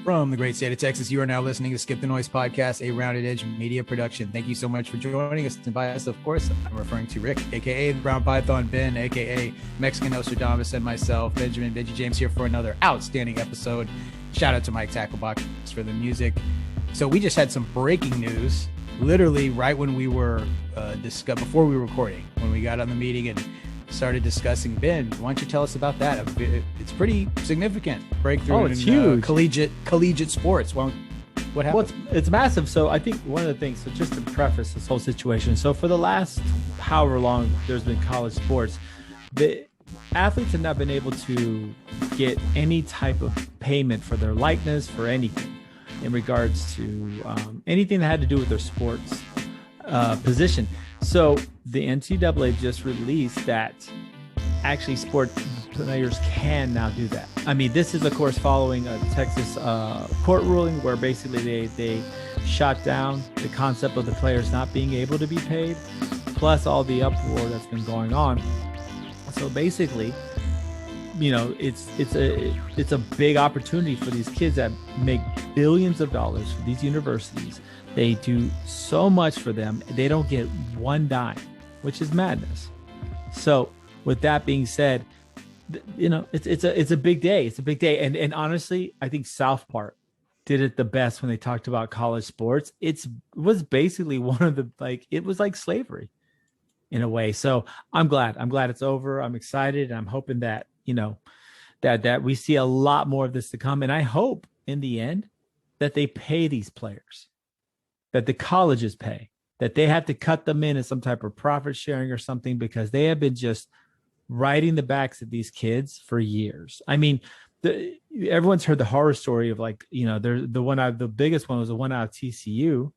From the great state of Texas, you are now listening to Skip the Noise Podcast, a Rounded Edge media production. Thank you so much for joining us. And by us, of course, I'm referring to Rick, a.k.a. the Brown Python, Ben, a.k.a. Mexican Nostradamus, and myself, Benji James, here for another outstanding episode. Shout out to Mike Tacklebox for the music. So we just had some breaking news, literally right when we were before we were recording, when we got on the meeting and started discussing. Ben, why don't you tell us about that? It's pretty significant breakthrough it's in huge. collegiate sports. What happened? Well, it's massive. So I think one of the things, so just to preface this whole situation, so for the last however long there's been college sports, the athletes have not been able to get any type of payment for their likeness, for anything in regards to anything that had to do with their sports position. So the NCAA just released that actually sport players can now do that. I mean, this is, of course, following a Texas court ruling where basically they shot down the concept of the players not being able to be paid, plus all the uproar that's been going on. So basically, you know, it's a big opportunity for these kids that make billions of dollars for these universities. They do so much for them. They don't get one dime, which is madness. So with that being said, you know, it's a big day. It's a big day. And honestly, I think South Park did it the best when they talked about college sports. It was basically one of the, it was like slavery in a way. So I'm glad it's over. I'm excited. I'm hoping that, you know, that we see a lot more of this to come. And I hope in the end that they pay these players, that the colleges pay, that they have to cut them in as some type of profit sharing or something, because they have been just riding the backs of these kids for years. I mean, everyone's heard the horror story of, like, you know, the biggest one was the one out of TCU.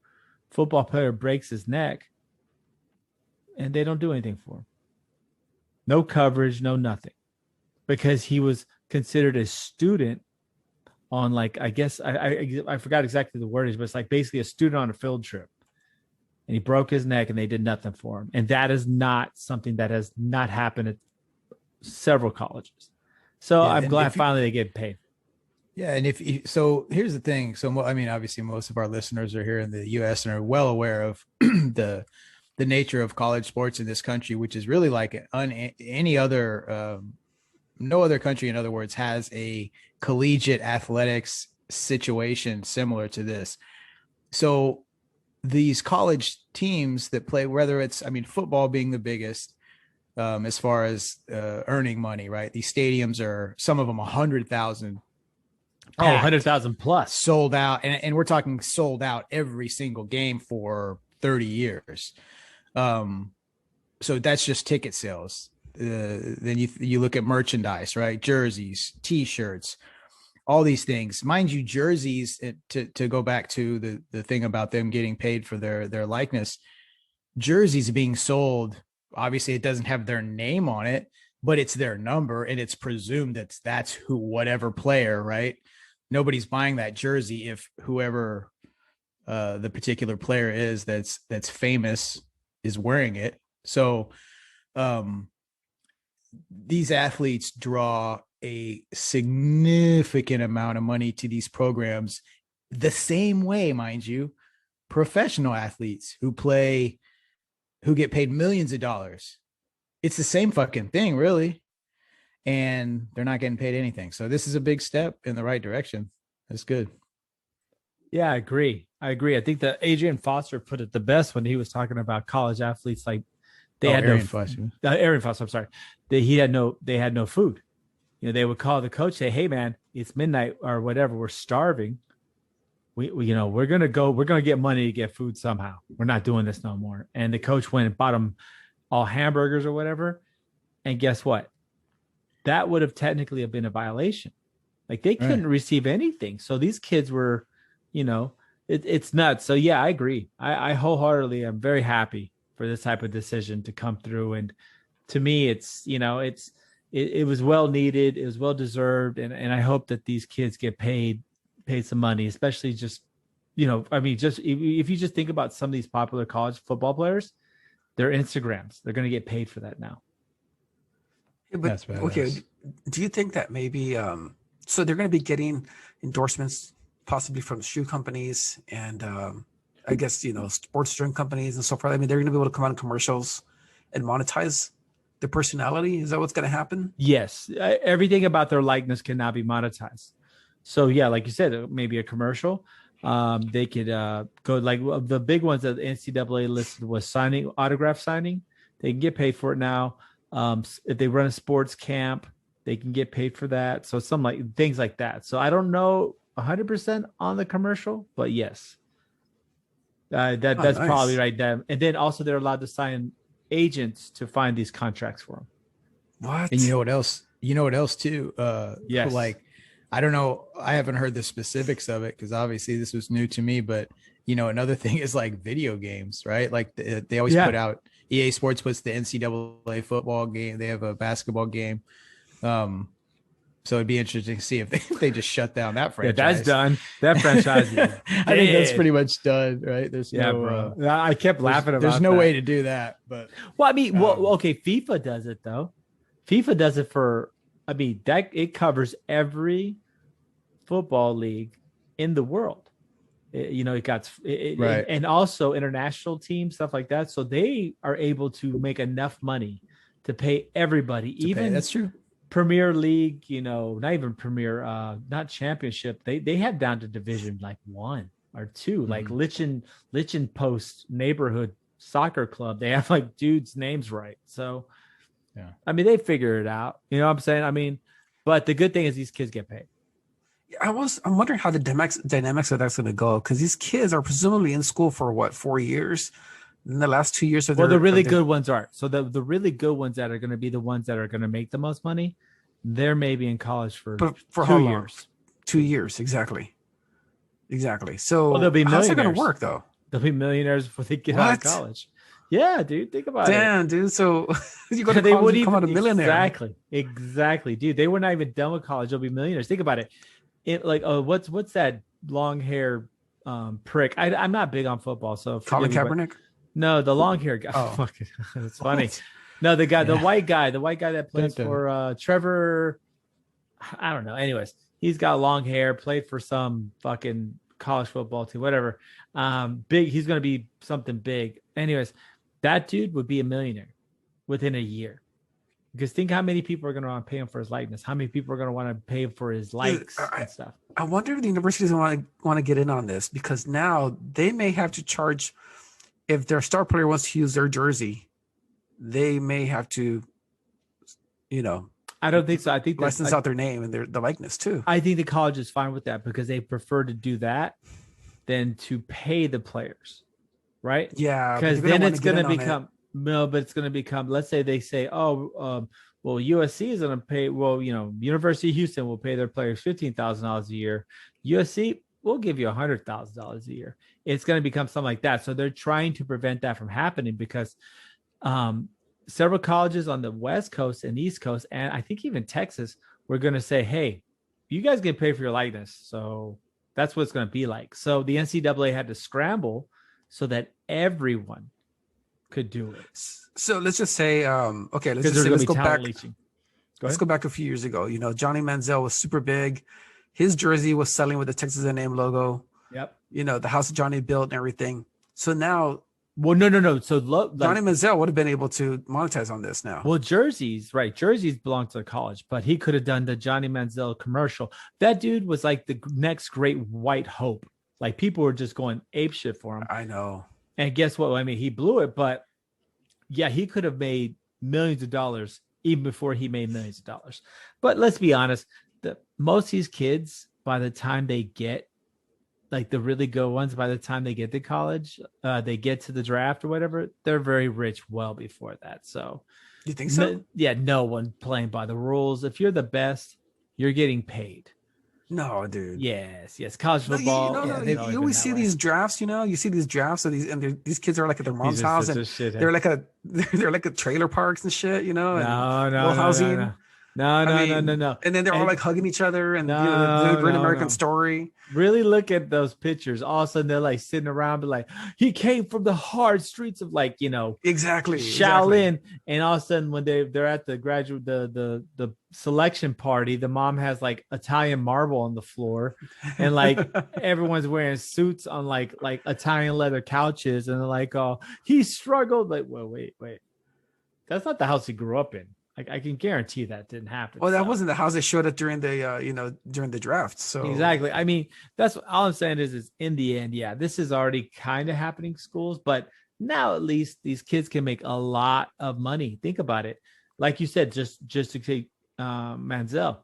Football player breaks his neck and they don't do anything for him. No coverage, no nothing, because he was considered a student on, like, I guess I forgot exactly the wordage, but it's like basically a student on a field trip, and he broke his neck and they did nothing for him. And that is not something that has not happened at several colleges. So yeah, I'm glad finally they get paid. Yeah. And so here's the thing. So, I mean, obviously most of our listeners are here in the US and are well aware of the nature of college sports in this country, which is really like any other, no other country, in other words, has a collegiate athletics situation similar to this. So these college teams that play, whether it's, I mean, football being the biggest, as far as earning money, right? These stadiums are, some of them 100,000. Oh, 100,000 plus sold out. And we're talking sold out every single game for 30 years. So that's just ticket sales. Then you look at merchandise, right? Jerseys, T-shirts, all these things. Mind you, jerseys, to go back to the thing about them getting paid for their likeness, jerseys being sold, obviously it doesn't have their name on it, but it's their number, and it's presumed that's who, whatever player, right? Nobody's buying that jersey if whoever the particular player is that's famous is wearing it. So these athletes draw a significant amount of money to these programs, the same way, mind you, professional athletes who get paid millions of dollars. It's the same fucking thing, really. And they're not getting paid anything. So this is a big step in the right direction. That's good. Yeah, I agree. I think that Adrian Foster put it the best when he was talking about college athletes. Like Arian Foster. I'm sorry. They had no food. You know, they would call the coach, say, "Hey man, it's midnight or whatever. We're starving. We're going to get money to get food somehow. We're not doing this no more." And the coach went and bought them all hamburgers or whatever. And guess what? That would have technically been a violation. Like, they couldn't receive anything. So these kids were, you know, it's nuts. So yeah, I agree. I wholeheartedly am very happy for this type of decision to come through. And to me, it's, you know, it was well needed. It was well deserved. And I hope that these kids get paid some money, especially just, you know, I mean, just if you just think about some of these popular college football players, their Instagrams, they're going to get paid for that now. Yeah, but okay, do you think that maybe so they're going to be getting endorsements possibly from shoe companies and I guess, sports drink companies and so forth. I mean, they're going to be able to come out in commercials and monetize their personality. Is that what's going to happen? Yes. Everything about their likeness can now be monetized. So yeah, like you said, maybe a commercial. They could go like the big ones that the NCAA listed was autograph signing. They can get paid for it now. If they run a sports camp, they can get paid for that. So some like things like that. So I don't know 100% on the commercial, but yes, that's nice. Probably right there. And then also they're allowed to sign agents to find these contracts for them. What? And you know what else? You know what else too? Yes. Like, I don't know. I haven't heard the specifics of it because obviously this was new to me. But another thing is like video games, right? Like they always put out. EA Sports puts the NCAA football game. They have a basketball game. So it'd be interesting to see if they just shut down that franchise. Yeah, that's done. That franchise is dead. I think that's pretty much done, right? There's bro. I kept laughing about. There's no way to do that, but okay. FIFA does it though. FIFA does it for. I mean, that it covers every football league in the world. It got right. And also international teams, stuff like that. So they are able to make enough money to pay everybody, that's true. Premier League, not even Premier, not Championship. They have down to Division like 1 or 2, like Lichen Post neighborhood soccer club. They have like dudes' names right. So, yeah, I mean, they figure it out. You know what I'm saying? I mean, but the good thing is these kids get paid. I'm wondering how the dynamics of that's going to go because these kids are presumably in school for 4 years. In the last 2 years, the really good ones are. So the really good ones that are going to be the ones that are going to make the most money, they're maybe in college for 2 how long? years. 2 years, exactly. So they'll be how's it going to work though? They'll be millionaires before they get out of college. Yeah, dude, think about it. Damn, dude. So you go to college and come out a millionaire. Exactly, dude. They were not even done with college. They'll be millionaires. Think about it. What's that long hair prick? I'm not big on football, so Colin Kaepernick. No, the long hair guy. Oh, it's funny. No, the guy, the white guy that plays for Trevor. I don't know. Anyways, he's got long hair, played for some fucking college football team, whatever. Big. He's going to be something big. Anyways, that dude would be a millionaire within a year. Because think how many people are going to want to pay him for his likeness. How many people are going to want to pay him for his likes and stuff. I wonder if the universities want to get in on this because now they may have to charge. If their star player wants to use their jersey, they may have to, I don't think so. I think license out their name and the likeness too. I think the college is fine with that because they prefer to do that than to pay the players, right? Yeah, because then it's going to become but it's going to become. Let's say they say, USC is going to pay. Well, University of Houston will pay their players $15,000 a year. USC will give you $100,000 a year. It's going to become something like that. So they're trying to prevent that from happening because several colleges on the West Coast and East Coast, and I think even Texas, were going to say, hey, you guys get paid for your likeness. So that's what it's going to be like. So the NCAA had to scramble so that everyone could do it. So let's just say, let's go back. Let's go back a few years ago. Johnny Manziel was super big. His jersey was selling with the Texas A&M logo. Yep. The house that Johnny built and everything. So now, no. So Johnny Manziel would have been able to monetize on this now. Well, jerseys belong to the college, but he could have done the Johnny Manziel commercial. That dude was like the next great white hope. Like people were just going ape shit for him. I know. And guess what? I mean, he blew it, but yeah, he could have made millions of dollars even before he made millions of dollars. But let's be honest, most of these kids, by the time they get like the really good ones, by the time they get to college, they get to the draft or whatever, they're very rich well before that. So you think so? No one playing by the rules. If you're the best, you're getting paid. No, dude. Yes. College football. You always see these drafts. You see these drafts of these kids are like at their mom's house, and they're like a trailer parks and shit. No, housing. No, no, I no, no, mean, no. and then they're all And like hugging each other, and no, the Great no, American no. Story. Really look at those pictures. All of a sudden, they're like sitting around, but like, he came from the hard streets of like, Exactly. Shaolin. And all of a sudden, when they're at the graduate, the selection party, the mom has like Italian marble on the floor, and like everyone's wearing suits on like Italian leather couches, and they're like, oh, he struggled. Like, well, wait, that's not the house he grew up in. I can guarantee that didn't happen. Well, that wasn't the house they showed it during the during the draft. So exactly. I mean, that's all I'm saying is in the end, yeah, this is already kind of happening in schools, but now at least these kids can make a lot of money. Think about it. Like you said, just to take Manziel,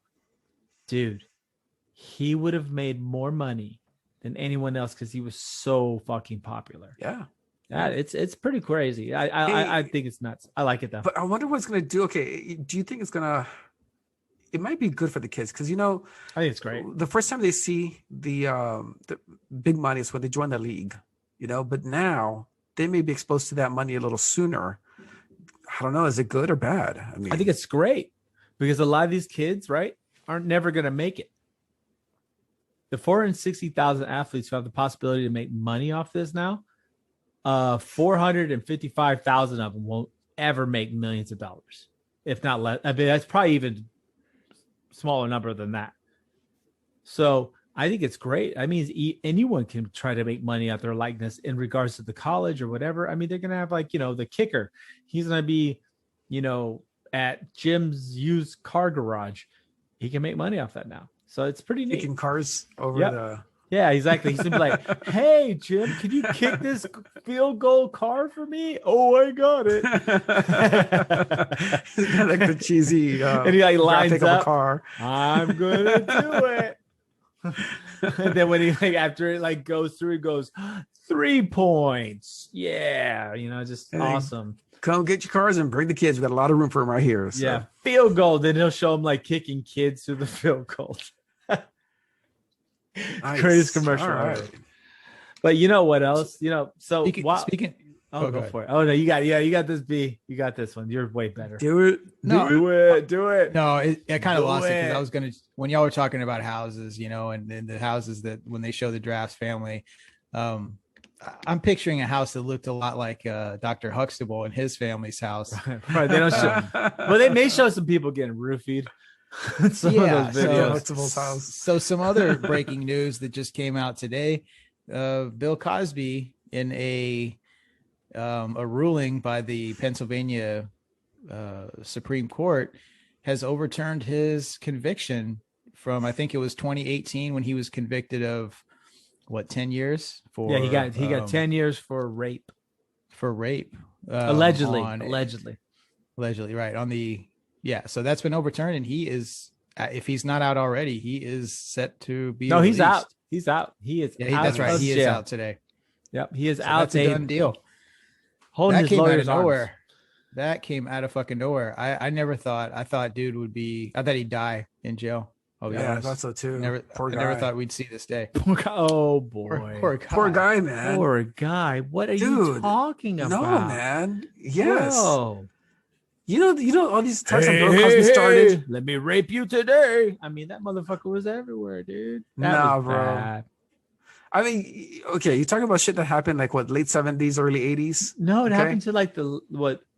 dude, he would have made more money than anyone else because he was so fucking popular. Yeah. Yeah, it's pretty crazy. I think it's nuts. I like it though. But I wonder what it's gonna do. Okay, do you think it's gonna? It might be good for the kids because I think it's great. The first time they see the big money is when they join the league, But now they may be exposed to that money a little sooner. I don't know. Is it good or bad? I mean, I think it's great because a lot of these kids, right, aren't never gonna make it. The 460,000 athletes who have the possibility to make money off this now. 455,000 of them won't ever make millions of dollars, if not less. I mean, that's probably even smaller number than that. So I think it's great. I mean, anyone can try to make money out their likeness in regards to the college or whatever. I mean, they're going to have like, the kicker. He's going to be, at Jim's used car garage. He can make money off that now. So it's pretty neat. Kicking cars over the... Yeah, exactly. He's gonna be like, "Hey, Jim, can you kick this field goal car for me?" Oh, I got it. He's got like the cheesy and he like lines up. A car. I'm gonna do it. And then when he after it goes through, he goes 3 points. Yeah, just awesome. Come get your cars and bring the kids. We got a lot of room for them right here. So. Yeah, field goal. Then he'll show them kicking kids through the field goal. Nice. Greatest commercial ever. But you know what else? So speaking go for it. Oh no, you got this B. You got this one. You're way better. Do it. Do it. No, I kind of lost it because I was gonna when y'all were talking about houses, and the houses that when they show the drafts family, I'm picturing a house that looked a lot like Dr. Huxtable and his family's house. Right. They don't show well, they may show some people getting roofied. Some of those videos. So some other breaking news that just came out today, Bill Cosby in a ruling by the Pennsylvania Supreme Court has overturned his conviction from, I think it was 2018 when he was convicted of 10 years for. Yeah, he got 10 years for rape. Allegedly. Allegedly, right. So that's been overturned, and he is, if he's not out already, he is set to be. No, released. he's out. He's out. He is. Yeah, that's right. He is out today. Yep, he is out. That's a done deal. Holding that his came out of lawyer's nowhere. arms. That came out of fucking nowhere. I never thought. I thought dude would be. I thought he'd die in jail. Oh yeah, I thought so too. I never thought we'd see this day. Oh boy, poor guy, man. Poor guy. What are you talking about? No, man. Yes. Whoa. You know, all these times Bill Cosby started. Let me rape you today. I mean, that motherfucker was everywhere, dude. That was bro. Bad. I mean, okay, you talking about shit that happened like late 70s, early 80s? No, it happened to like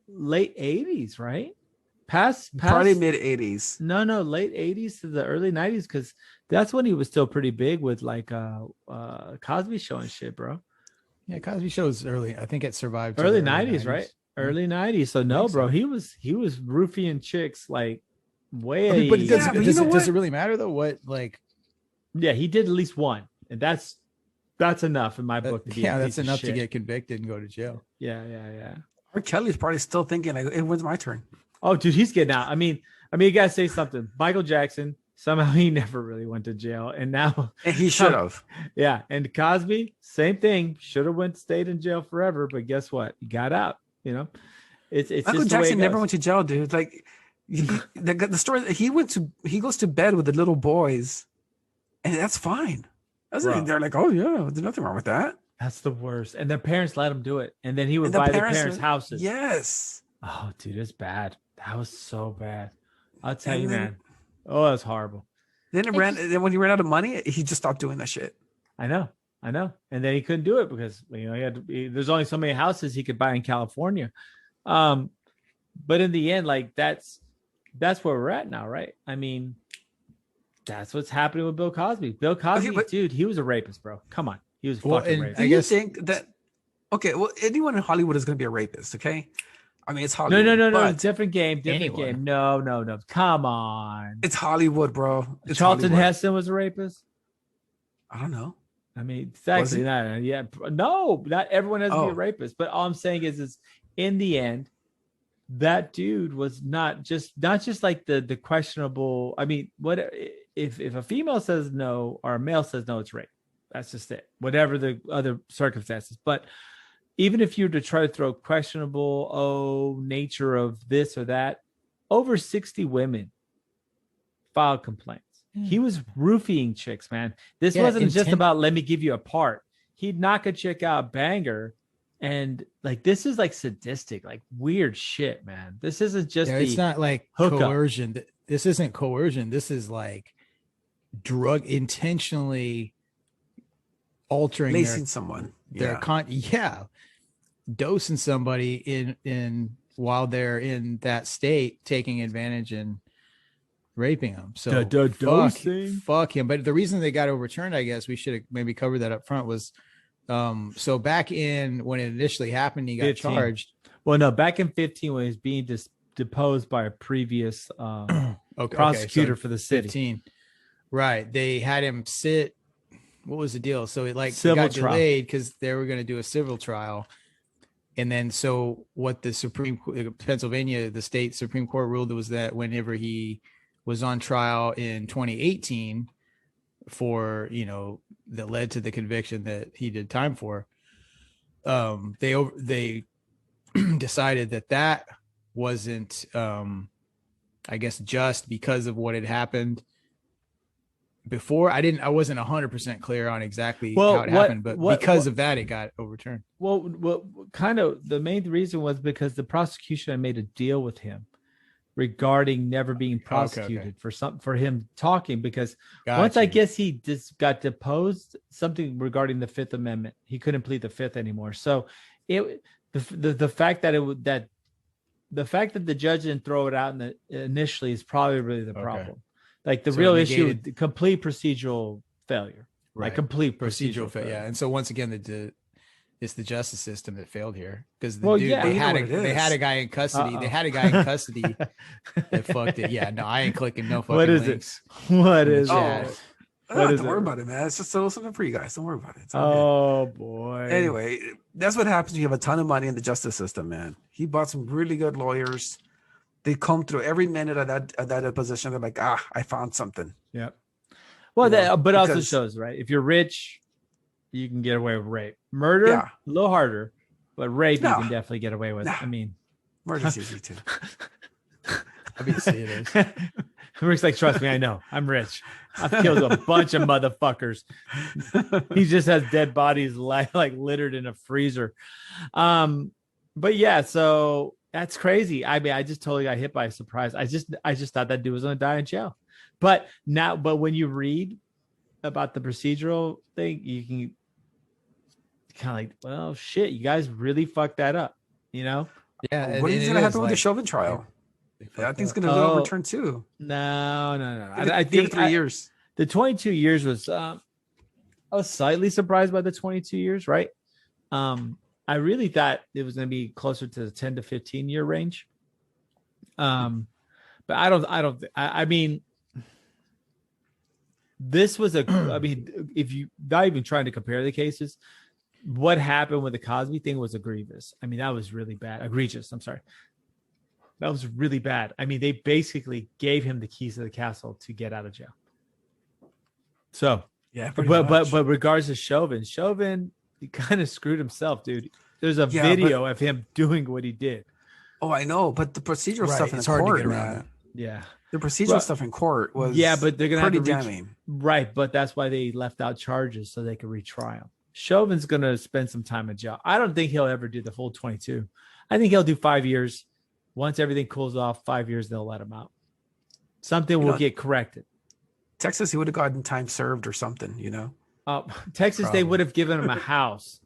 late 80s, right? Past probably mid 80s. No, late 80s to the early 90s, because that's when he was still pretty big with like Cosby Show and shit, bro. Yeah, Cosby Show's early. I think it survived early 90s, right? Early 90s. So no, bro, he was roofing chicks like way. I mean, but does it really matter though? What Yeah, he did at least one, and that's enough in my book. To be that's enough to get convicted and go to jail. Yeah. R. Kelly's probably still thinking, when's my turn? Oh, dude, he's getting out. I mean, you gotta say something. Michael Jackson, somehow he never really went to jail, and now he should have. Yeah, and Cosby, same thing. Should have stayed in jail forever, but guess what? He got out. It's Michael just Jackson never went to jail, dude. Like the story, he goes to bed with the little boys, and that's fine. They're like, oh yeah, there's nothing wrong with that. That's the worst. And their parents let him do it, and then he would buy their parents' houses. Yes. Oh, dude, it's bad. That was so bad. I'll tell And you, then- man. Oh, that's horrible. Then then when he ran out of money, he just stopped doing that shit. I know. And then he couldn't do it because there's only so many houses he could buy in California. But in the end, like that's where we're at now, right? I mean, that's what's happening with Bill Cosby. Bill Cosby, dude, he was a rapist, bro. Come on, he was fucking rapist. Do you think that? Okay, well, anyone in Hollywood is going to be a rapist. Okay, I mean it's Hollywood. No, different game. No. Come on, it's Hollywood, bro. It's Charlton Hollywood. Heston was a rapist. I don't know. I mean, it's actually not. Yeah, no, not everyone has to be a rapist. But all I'm saying is in the end, that dude was not just like the questionable. I mean, what if a female says no or a male says no, it's rape. That's just it. Whatever the other circumstances. But even if you were to try to throw questionable nature of this or that, over 60 women filed complaints. He was roofing chicks, man. This wasn't just about let me give you a part. He'd knock a chick out, banger, and like this is like sadistic, like weird shit, man. This isn't just it's not like hookup. Coercion. This isn't coercion. This is like drug intentionally altering lacing someone. Dosing somebody in while they're in that state, taking advantage and raping them. So fuck him. But the reason they got overturned, I guess we should have maybe covered that up front, was so back in when it initially happened, he got 15. charged. Well, no, back in 15 when he was being deposed by a previous prosecutor for the city. 15. Right. They had him sit. What was the deal? So it got delayed because they were going to do a civil trial. And then so what the Pennsylvania, the state Supreme Court ruled was that whenever he was on trial in 2018 for, that led to the conviction that he did time for, they decided that wasn't, I guess, just because of what had happened before. I wasn't 100% clear on exactly how it happened, but because of that, it got overturned. Well, kind of the main reason was because the prosecution had made a deal with him regarding never being prosecuted for him talking, because once I guess he just got deposed, something regarding the Fifth Amendment, he couldn't plead the Fifth anymore. So the fact that the fact that the judge didn't throw it out initially is probably really the problem. Like the real issue with complete procedural failure, right? Like complete procedural failure. Yeah. And so once again, it's the justice system that failed here, because they had a guy in custody. They had a guy in custody that fucked it. Yeah, no, I ain't clicking no fucking links. What is it? Don't worry about it, man. It's just a little something for you guys. Don't worry about it. Boy. Anyway, that's what happens when you have a ton of money in the justice system, man. He bought some really good lawyers. They come through every minute of that position. They're like, I found something. Yep. Well, but also shows, right? If you're rich, you can get away with rape. Murder, a little harder, but rape you can definitely get away with. I mean, murder's easy too. Obviously it is. Rick's like, trust me, I know. I'm rich. I've killed a bunch of motherfuckers. He just has dead bodies like littered in a freezer. But yeah, so that's crazy. I mean, I just totally got hit by a surprise. I just thought that dude was gonna die in jail. But when you read about the procedural thing, you can kind of like, well, shit, you guys really fucked that up, Yeah. What is gonna happen with the Chauvin trial? I think it's gonna go overturned too. No. I think 3 years. The 22 years was. I was slightly surprised by the 22 years, right? I really thought it was going to be closer to the 10 to 15 year range. But I mean, this was if you not even trying to compare the cases, what happened with the Cosby thing was egregious. I mean, that was really bad. Egregious. I'm sorry. That was really bad. I mean, they basically gave him the keys to the castle to get out of jail. So, yeah, but regards to Chauvin, he kind of screwed himself, dude. There's a video of him doing what he did. Oh, I know, but the procedural stuff in court, man. Yeah, the procedural stuff in court was but they're gonna pretty damning. Right, but that's why they left out charges so they could retry him. Chauvin's gonna spend some time in jail. I don't think he'll ever do the full 22. I think he'll do 5 years. Once everything cools off, 5 years they'll let him out. Something will get corrected. Texas, he would have gotten time served or something, you know. Texas, probably. They would have given him a house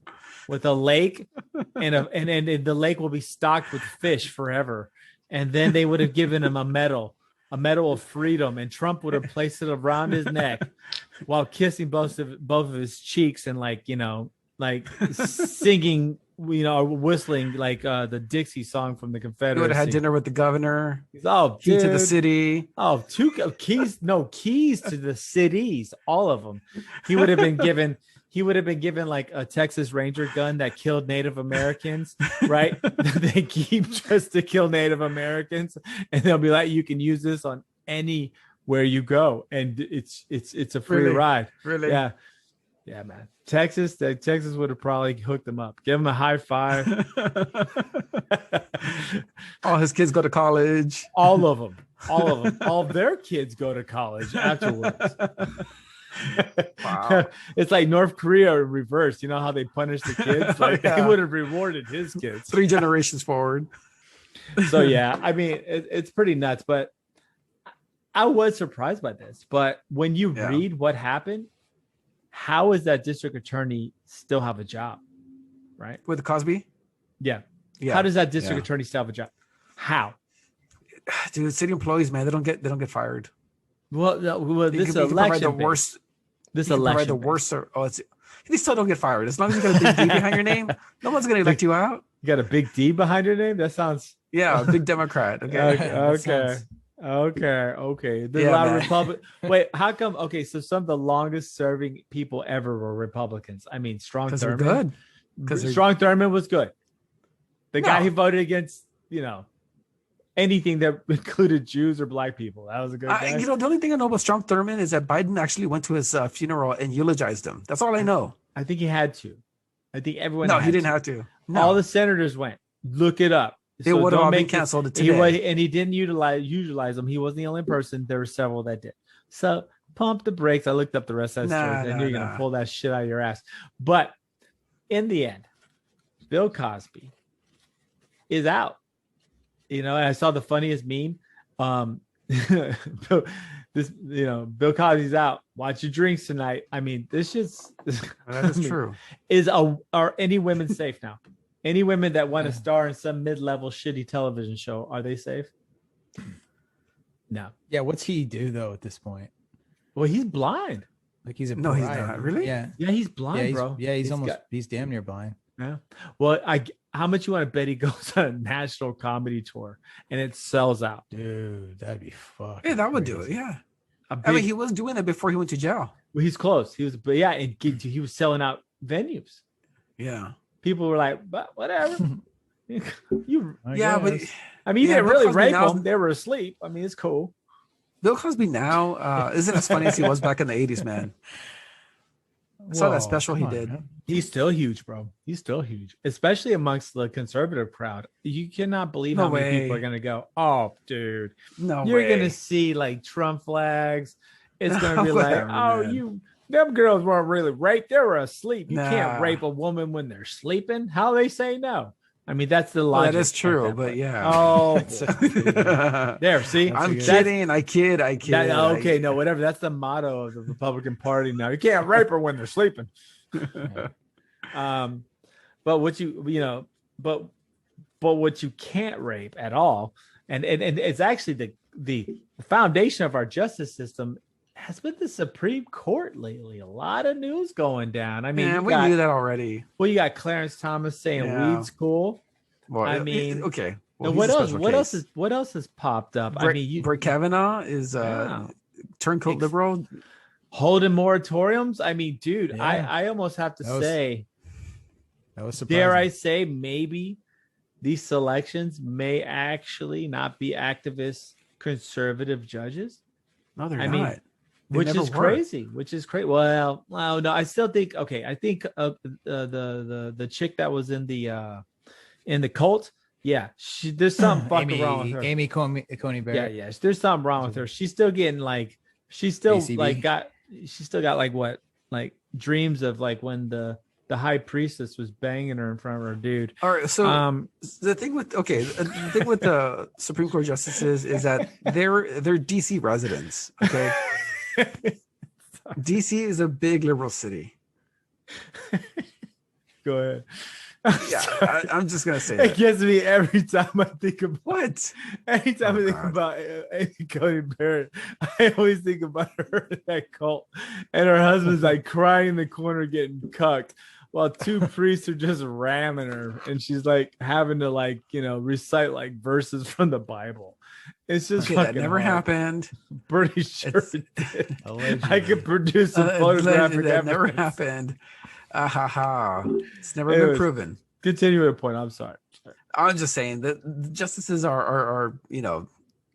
with a lake, and the lake will be stocked with fish forever. And then they would have given him a medal of freedom, and Trump would have placed it around his neck while kissing both of his cheeks and singing, or whistling the Dixie song from the Confederacy. He would have had dinner with the governor. Key to the city. Two keys to the cities, all of them. He would have been given like a Texas Ranger gun that killed Native Americans, right? They keep just to kill Native Americans, and they'll be like, you can use this on anywhere you go, and it's a free ride. Really? Yeah, man. Texas would have probably hooked him up. Give him a high five. All his kids go to college. All of them. All their kids go to college afterwards. Wow. It's like North Korea in reverse. You know how they punish the kids? They would have rewarded his kids 3 generations forward. So yeah, I mean, it's pretty nuts, but I was surprised by this. But when you read what happened, how is that district attorney still have a job, right? With Cosby? Yeah. How does that district attorney still have a job? How? Dude, city employees, man, they don't get fired. Well, this election, they still don't get fired as long as you got a big D behind your name. No one's gonna elect you out. You got a big D behind your name? That sounds a big Democrat. Okay. Okay. There's a lot of Republic. Wait, how come? Okay, so some of the longest serving people ever were Republicans. I mean, Strom Thurmond. Because Strom Thurmond was good. The guy who voted against, anything that included Jews or black people. That was a good guy. The only thing I know about Strom Thurmond is that Biden actually went to his funeral and eulogized him. That's all I know. I think he had to. I think everyone. No, he didn't have to. No. All the senators went. Look it up. They would have all been canceled today. And he didn't utilize them. He wasn't the only person. There were several that did. So pump the brakes. I looked up the rest of that story. I knew you're going to pull that shit out of your ass. But in the end, Bill Cosby is out. And I saw the funniest meme. Bill Cosby's out. Watch your drinks tonight. I mean, this is true. Are any women safe now? Any women that want to star in some mid-level shitty television show, are they safe? No. Yeah, what's he do though at this point? Well, he's blind. Like he's he's not. Really? Yeah. Yeah, he's blind, bro. Yeah, he's damn near blind. Yeah. Well, how much you want to bet he goes on a national comedy tour and it sells out? Dude, that'd be fucking Yeah, that would do it. Yeah. I mean, he was doing it before he went to jail. Well, he's close. He was selling out venues. Yeah. People were like, but whatever. But I mean, he didn't really rape them. They were asleep. I mean, it's cool. Bill Cosby now isn't as funny as he was back in the 80s, man. I saw that special he did. Man. He's still huge, bro. He's still huge, especially amongst the conservative crowd. You cannot believe how many people are going to go, oh, dude. You're going to see like Trump flags. It's going to be like, them girls weren't really raped. They were asleep. You can't rape a woman when they're sleeping. How they say no? I mean, that's the logic. That is true, but yeah. Oh, there. See, I'm kidding. I kid. Okay, no, whatever. That's the motto of the Republican Party now. You can't rape her when they're sleeping. But what but what you can't rape at all, and it's actually the foundation of our justice system has been the Supreme Court lately. A lot of news going down. I mean, we knew that already. Well, you got Clarence Thomas saying weed's cool. Well, I mean, okay. Well, what else has popped up? Brett Kavanaugh is turncoat liberal, holding moratoriums. I mean, dude, I almost have to say, that was surprising. Dare I say, maybe these selections may actually not be activist conservative judges. No, they're not. Which is crazy. Well, no, I still think. Okay, I think the chick that was in the cult. Yeah, there's something fucking wrong with her. Amy Coney Barrett. Yeah, there's something wrong with her. She's still getting she's still ACB. She's still got like dreams of like when the the high priestess was banging her in front of her dude. All right, so the thing with the Supreme Court justices is that they're DC residents. Okay, DC is a big liberal city. Go ahead. Yeah, I'm just gonna say it gets me every time I think about what. Anytime I think about Amy Coney Barrett, I always think about her in that cult, and her husband's like crying in the corner getting cucked, while two priests are just ramming her, and she's like having to recite like verses from the Bible. It's just that never happened. Pretty sure it did. I could produce a photographic that never happened. It's never been proven. Continue with a point. I'm sorry. I'm just saying that the justices are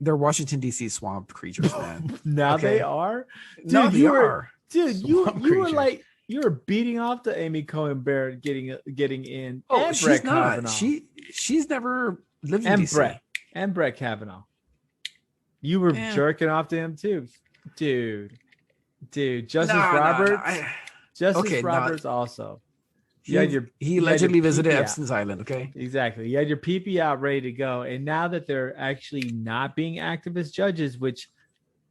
they're Washington D.C. swamp creatures, man. They are. Dude, no, they are. Dude, you were like you were beating off to Amy Coney Barrett getting in. Oh, and she's Brett not. Kavanaugh. She's never lived in D.C. Brett Kavanaugh. You were jerking off to him too, dude. Justice Roberts. Justice Roberts also. He allegedly visited Epstein's Island. Okay, exactly. You had your PP out ready to go, and now that they're actually not being activist judges, which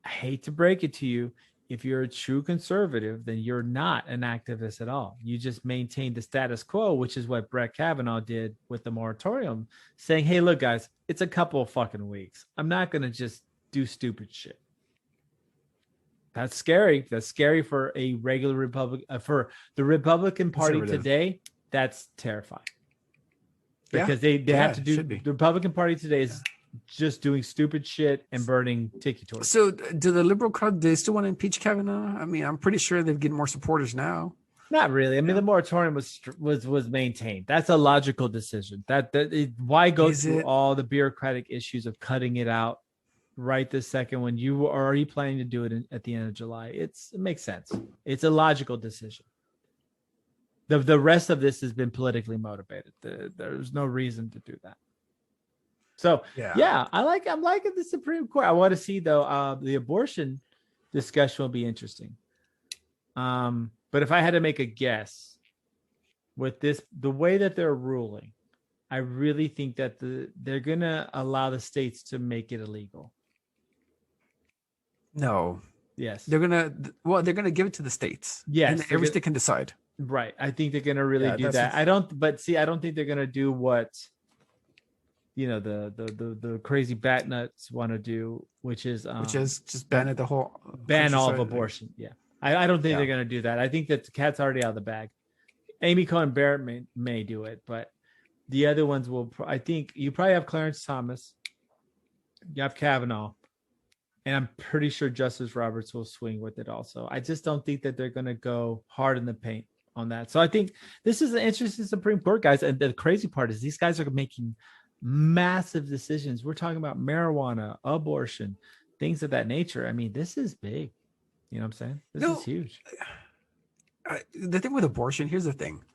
I hate to break it to you, if you're a true conservative, then you're not an activist at all. You just maintain the status quo, which is what Brett Kavanaugh did with the moratorium, saying, "Hey, look, guys, it's a couple of fucking weeks. I'm not gonna just do stupid shit." That's scary. That's scary for a regular Republican, for the Republican Party today. That's terrifying because they have to do. The Republican Party today is just doing stupid shit and burning tiki torches. So, do the liberal crowd they still want to impeach Kavanaugh? I mean, I'm pretty sure they've getting more supporters now. Not really. I mean, the moratorium was maintained. That's a logical decision. Why go through all the bureaucratic issues of cutting it out right this second when you are already planning to do it at the end of July? It makes sense. It's a logical decision. The rest of this has been politically motivated. There's no reason to do that. So I'm liking the Supreme Court. I want to see though the abortion discussion will be interesting. But if I had to make a guess with this, the way that they're ruling, I really think that they're gonna allow the states to make it illegal. No. Yes. They're gonna give it to the states. Yes. And every state can decide. Right. I think they're gonna really do that. I don't think they're gonna do what the crazy bat nuts want to do, which is just ban all of abortion. Yeah. I don't think they're gonna do that. I think that the cat's already out of the bag. Amy Coney Barrett may do it, but the other ones will. I think you probably have Clarence Thomas, you have Kavanaugh, and I'm pretty sure Justice Roberts will swing with it also. I just don't think that they're going to go hard in the paint on that. So I think this is an interesting Supreme Court, guys. And the crazy part is these guys are making massive decisions. We're talking about marijuana, abortion, things of that nature. I mean, this is big. You know what I'm saying? This is huge. The thing with abortion, here's the thing.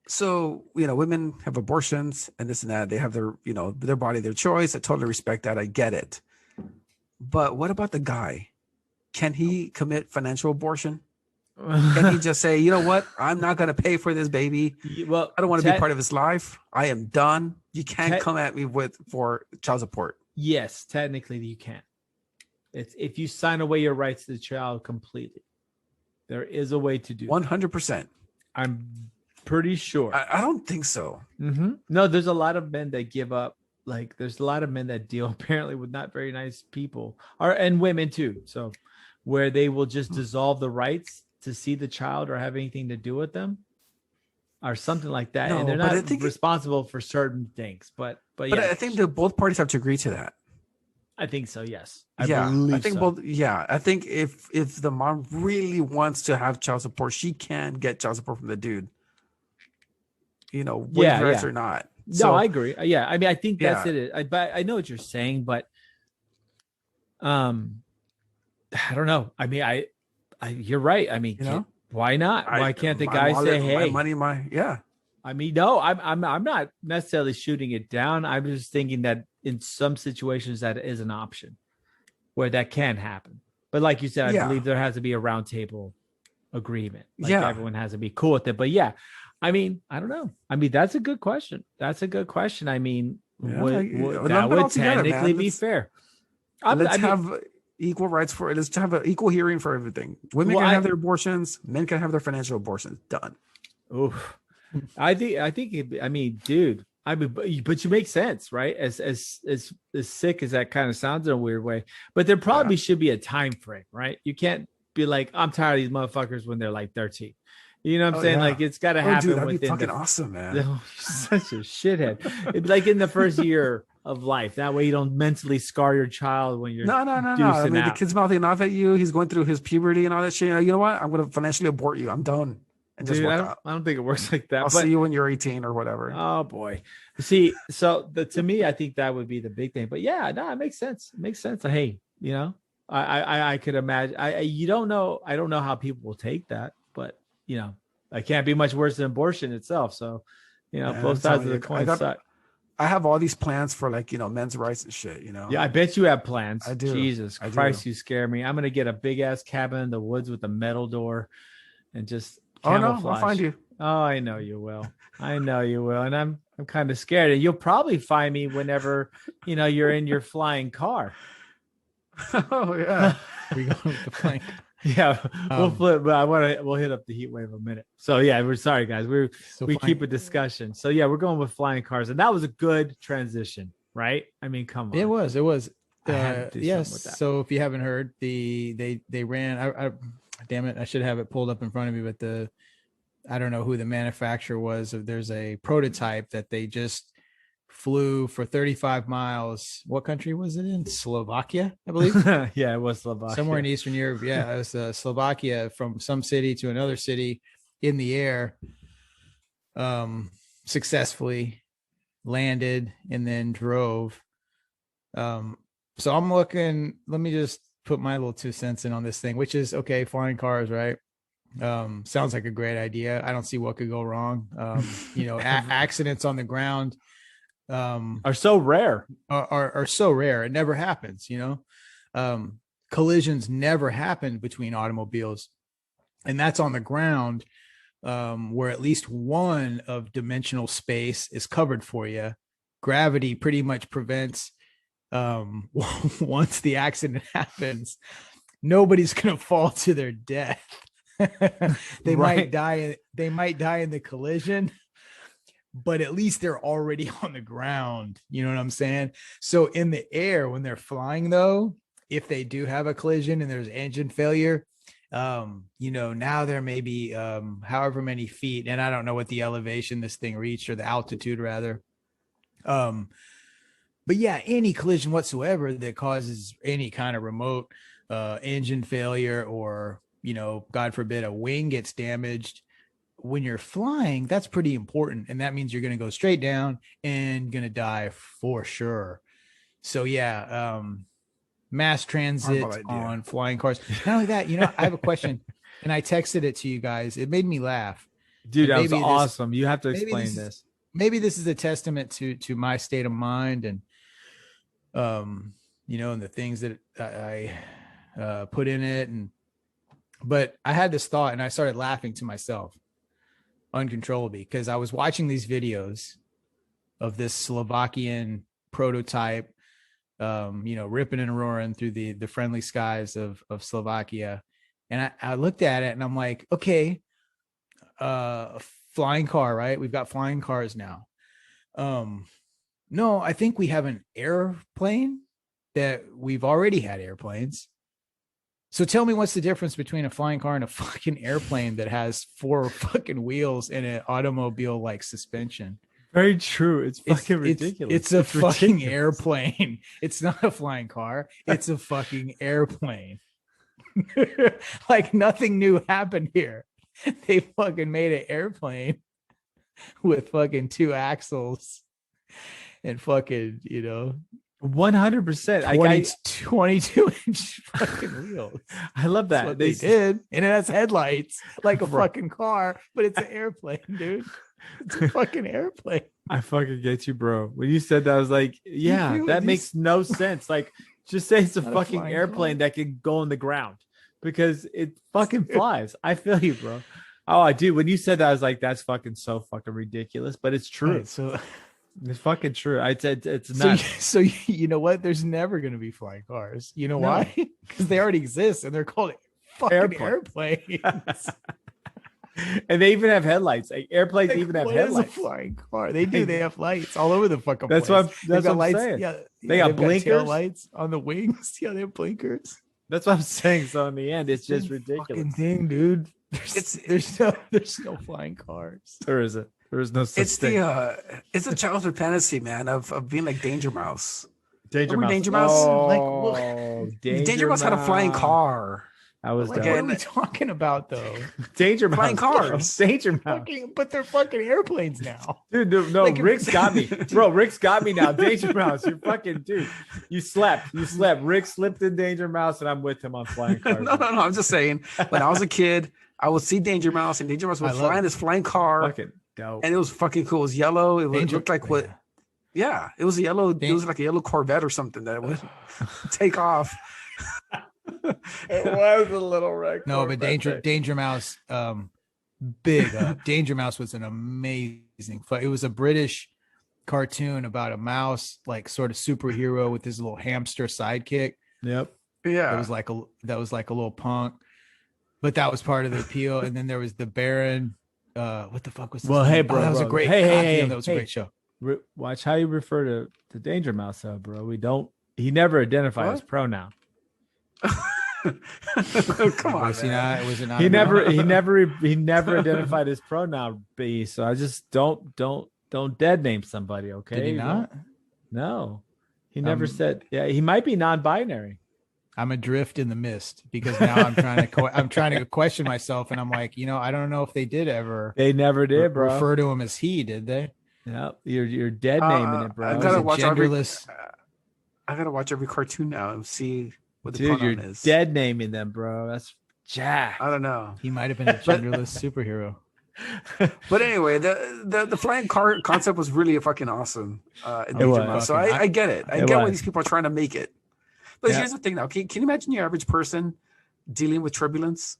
So, women have abortions and this and that. They have their body, their choice. I totally respect that. I get it. But what about the guy? Can he commit financial abortion? Can he just say, you know what? I'm not going to pay for this baby. Well, I don't want to be part of his life. I am done. You can't come at me for child support. Yes, technically you can. It's if you sign away your rights to the child completely. There is a way to do 100%. I'm pretty sure. I don't think so. Mm-hmm. No, there's a lot of men that give up. Like, there's a lot of men that deal apparently with not very nice people, and women too. So, where they will just dissolve the rights to see the child or have anything to do with them, or something like that. No, and they're not responsible for certain things. But I think that both parties have to agree to that. I think so. Yes. I think both. Yeah, I think if the mom really wants to have child support, she can get child support from the dude. Whether it's or not. No, I agree. Yeah, I mean, I think that's it. I know what you're saying, but I don't know. I mean, you're right. I mean, why not? Why can't the guy say, "Hey, my money, yeah"? I mean, no, I'm not necessarily shooting it down. I'm just thinking that in some situations that is an option where that can happen. But like you said, I believe there has to be a round table agreement. Like Yeah. everyone has to be cool with it. But yeah, I mean, I don't know. I mean, that's a good question. I mean, Yeah, that lump it would all together, technically man. be fair. Let's have equal rights for it. Let's have an equal hearing for everything. Women can have their abortions. Men can have their financial abortions. Done. Oof. I mean, dude, but you make sense, right? As sick as that kind of sounds in a weird way, but there probably should be a time frame, right? You can't be like, I'm tired of these motherfuckers when they're like 13. You know what I'm saying? Yeah. Like it's got to happen. Dude, that'd be fucking awesome, man. You're such a shithead. It'd be like in the first year of life. That way you don't mentally scar your child when you're no. I mean, the kid's mouthing off at you. He's going through his puberty and all that shit. You know what? I'm going to financially abort you. I'm done. And just I don't think it works like that. I'll see you when you're 18 or whatever. Oh boy. See, so to me, I think that would be the big thing. But yeah, no, it makes sense. It makes sense. Hey, you know, I could imagine. You don't know. I don't know how people will take that, but you know, it can't be much worse than abortion itself. So, you know, both sides of the coin suck. I have all these plans for like, you know, men's rights and shit, you know. Yeah, I bet you have plans. I do. Jesus Christ, you scare me. I'm gonna get a big ass cabin in the woods with a metal door and just camouflage. Oh no, I'll find you. Oh, I know you will. I know you will. And I'm kind of scared. And you'll probably find me whenever, you know, you're in your flying car. Oh yeah. We go with the flying. Yeah, we'll flip, but we'll hit up the heat wave in a minute. So yeah, we're sorry guys. We keep a discussion. So yeah, we're going with flying cars, and that was a good transition, right? I mean, come on. It was. Yes. So if you haven't heard, they ran. I damn it, I should have it pulled up in front of me, but I don't know who the manufacturer was. There's a prototype that they just flew for 35 miles. What country was it in? Slovakia, I believe. Yeah, it was Slovakia. Somewhere in Eastern Europe. Yeah, it was Slovakia, from some city to another city in the air. Successfully landed and then drove. So I'm looking, let me just put my little 2 cents in on this thing, which is okay. Flying cars, right? Sounds like a great idea. I don't see what could go wrong. You know, accidents on the ground are so rare. Are so rare. It never happens, you know. Collisions never happen between automobiles, and that's on the ground, where at least one of dimensional space is covered for you. Gravity pretty much prevents, once the accident happens, nobody's gonna fall to their death. They might die in the collision, but at least they're already on the ground. You know what I'm saying? So in the air, when they're flying though, if they do have a collision and there's engine failure, you know, now there may be however many feet, and I don't know what the elevation this thing reached, or the altitude rather. But yeah, any collision whatsoever that causes any kind of remote engine failure, or, you know, God forbid, a wing gets damaged, when you're flying, that's pretty important. And that means you're going to go straight down and going to die for sure. So yeah, mass transit on flying cars. Not only that, you know, I have a question, and I texted it to you guys. It made me laugh. Dude, that was awesome. You have to explain this. Maybe this is a testament to my state of mind, and you know, and the things that I put in it. But I had this thought, and I started laughing to myself uncontrollably, because I was watching these videos of this Slovakian prototype, you know, ripping and roaring through the friendly skies of Slovakia. And I looked at it and I'm like, okay, flying car, right? We've got flying cars now. No, I think we have an airplane that we've already had airplanes. So tell me, what's the difference between a flying car and a fucking airplane that has 4 fucking wheels and an automobile like suspension? Very true. It's fucking ridiculous. It's a fucking airplane. It's not a flying car. It's a fucking airplane. Like nothing new happened here. They fucking made an airplane with fucking 2 axles and fucking, you know, 100%. 22-inch fucking wheels. I love that. That's what they did. And it has headlights like a fucking car, but it's an airplane, dude. It's a fucking airplane. I fucking get you, bro. When you said that, I was like, yeah, that makes no sense. Like, just say it's a fucking airplane that can go on the ground. because it fucking flies. I feel you, bro. Oh, I do. When you said that, I was like, that's fucking so fucking ridiculous, but it's true. Right, so it's fucking true. I said it's not. So you know what? There's never going to be flying cars. You know why? Because they already exist and they're called fucking airplanes. And they even have headlights. Like, airplanes even have headlights. Is a flying car? They do. They have lights all over the fucking that's place. That's what I'm lights. saying. Yeah, they got blinkers, tail lights on the wings. Yeah, they have blinkers. That's what I'm saying. So in the end, it's just ridiculous. Fucking thing, dude. There's no flying cars. There isn't. There is no such thing. It's a childhood fantasy, man, of being like Danger Mouse. Danger Mouse. Danger Mouse. Oh, Danger Mouse had a flying car. I was what are we talking about though? Danger Mouse. Flying cars. Danger Mouse. But they're fucking airplanes now. Dude, no, like, Rick's got me. Bro, Rick's got me now. Danger Mouse. You're fucking dude. You slept. Rick slipped in Danger Mouse and I'm with him on flying cars. No. I'm just saying. When I was a kid, I would see Danger Mouse and Danger Mouse would fly in this flying car. Fucking dope. And it was fucking cool. It was yellow. It looked like what? Yeah, it was a yellow. It was like a yellow Corvette or something that would take off. It was a little wreck. No, but Danger Mouse, big up. Danger Mouse was an amazing. It was a British cartoon about a mouse, like sort of superhero with his little hamster sidekick. Yep. Yeah. That was like a little punk, but that was part of the appeal. And then there was the Baron. What the fuck was this? Well, hey, bro, that was a great. That was a great show. Watch how you refer to Danger Mouse, though, bro. He never identified as pronoun. Come on, was it not? He never identified his pronoun B. So I just don't dead name somebody. Okay. Did he not? No, he never said. Yeah, he might be non-binary. I'm adrift in the mist because now I'm trying to question myself, and I'm like, I don't know if they did ever. They never did, bro. Refer to him as he, did they? Yeah, you're dead naming it, bro. I gotta watch every cartoon now and see what the pronoun is. Dead naming them, bro. That's Jack. I don't know. He might have been a genderless superhero. But anyway, the flying car concept was really fucking awesome. So I get it. I get why these people are trying to make it. But here's the thing now. Can you imagine your average person dealing with turbulence?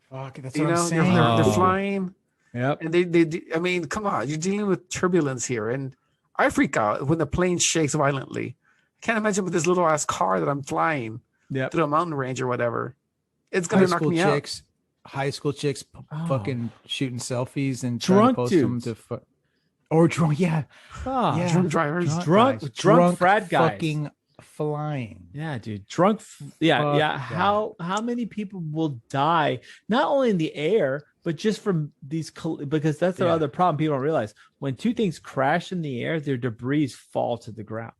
Fuck, that's what I'm saying. They're flying. Yep. And they I mean, come on, you're dealing with turbulence here. And I freak out when the plane shakes violently. I can't imagine with this little ass car that I'm flying through a mountain range or whatever. It's gonna knock me out. High school chicks fucking shooting selfies and drunk trying to post them to or drunk, drunk drivers, drunk frat guys fucking flying. Yeah, dude, drunk. How many people will die not only in the air but just from these, because that's the other problem people don't realize. When two things crash in the air, their debris fall to the ground.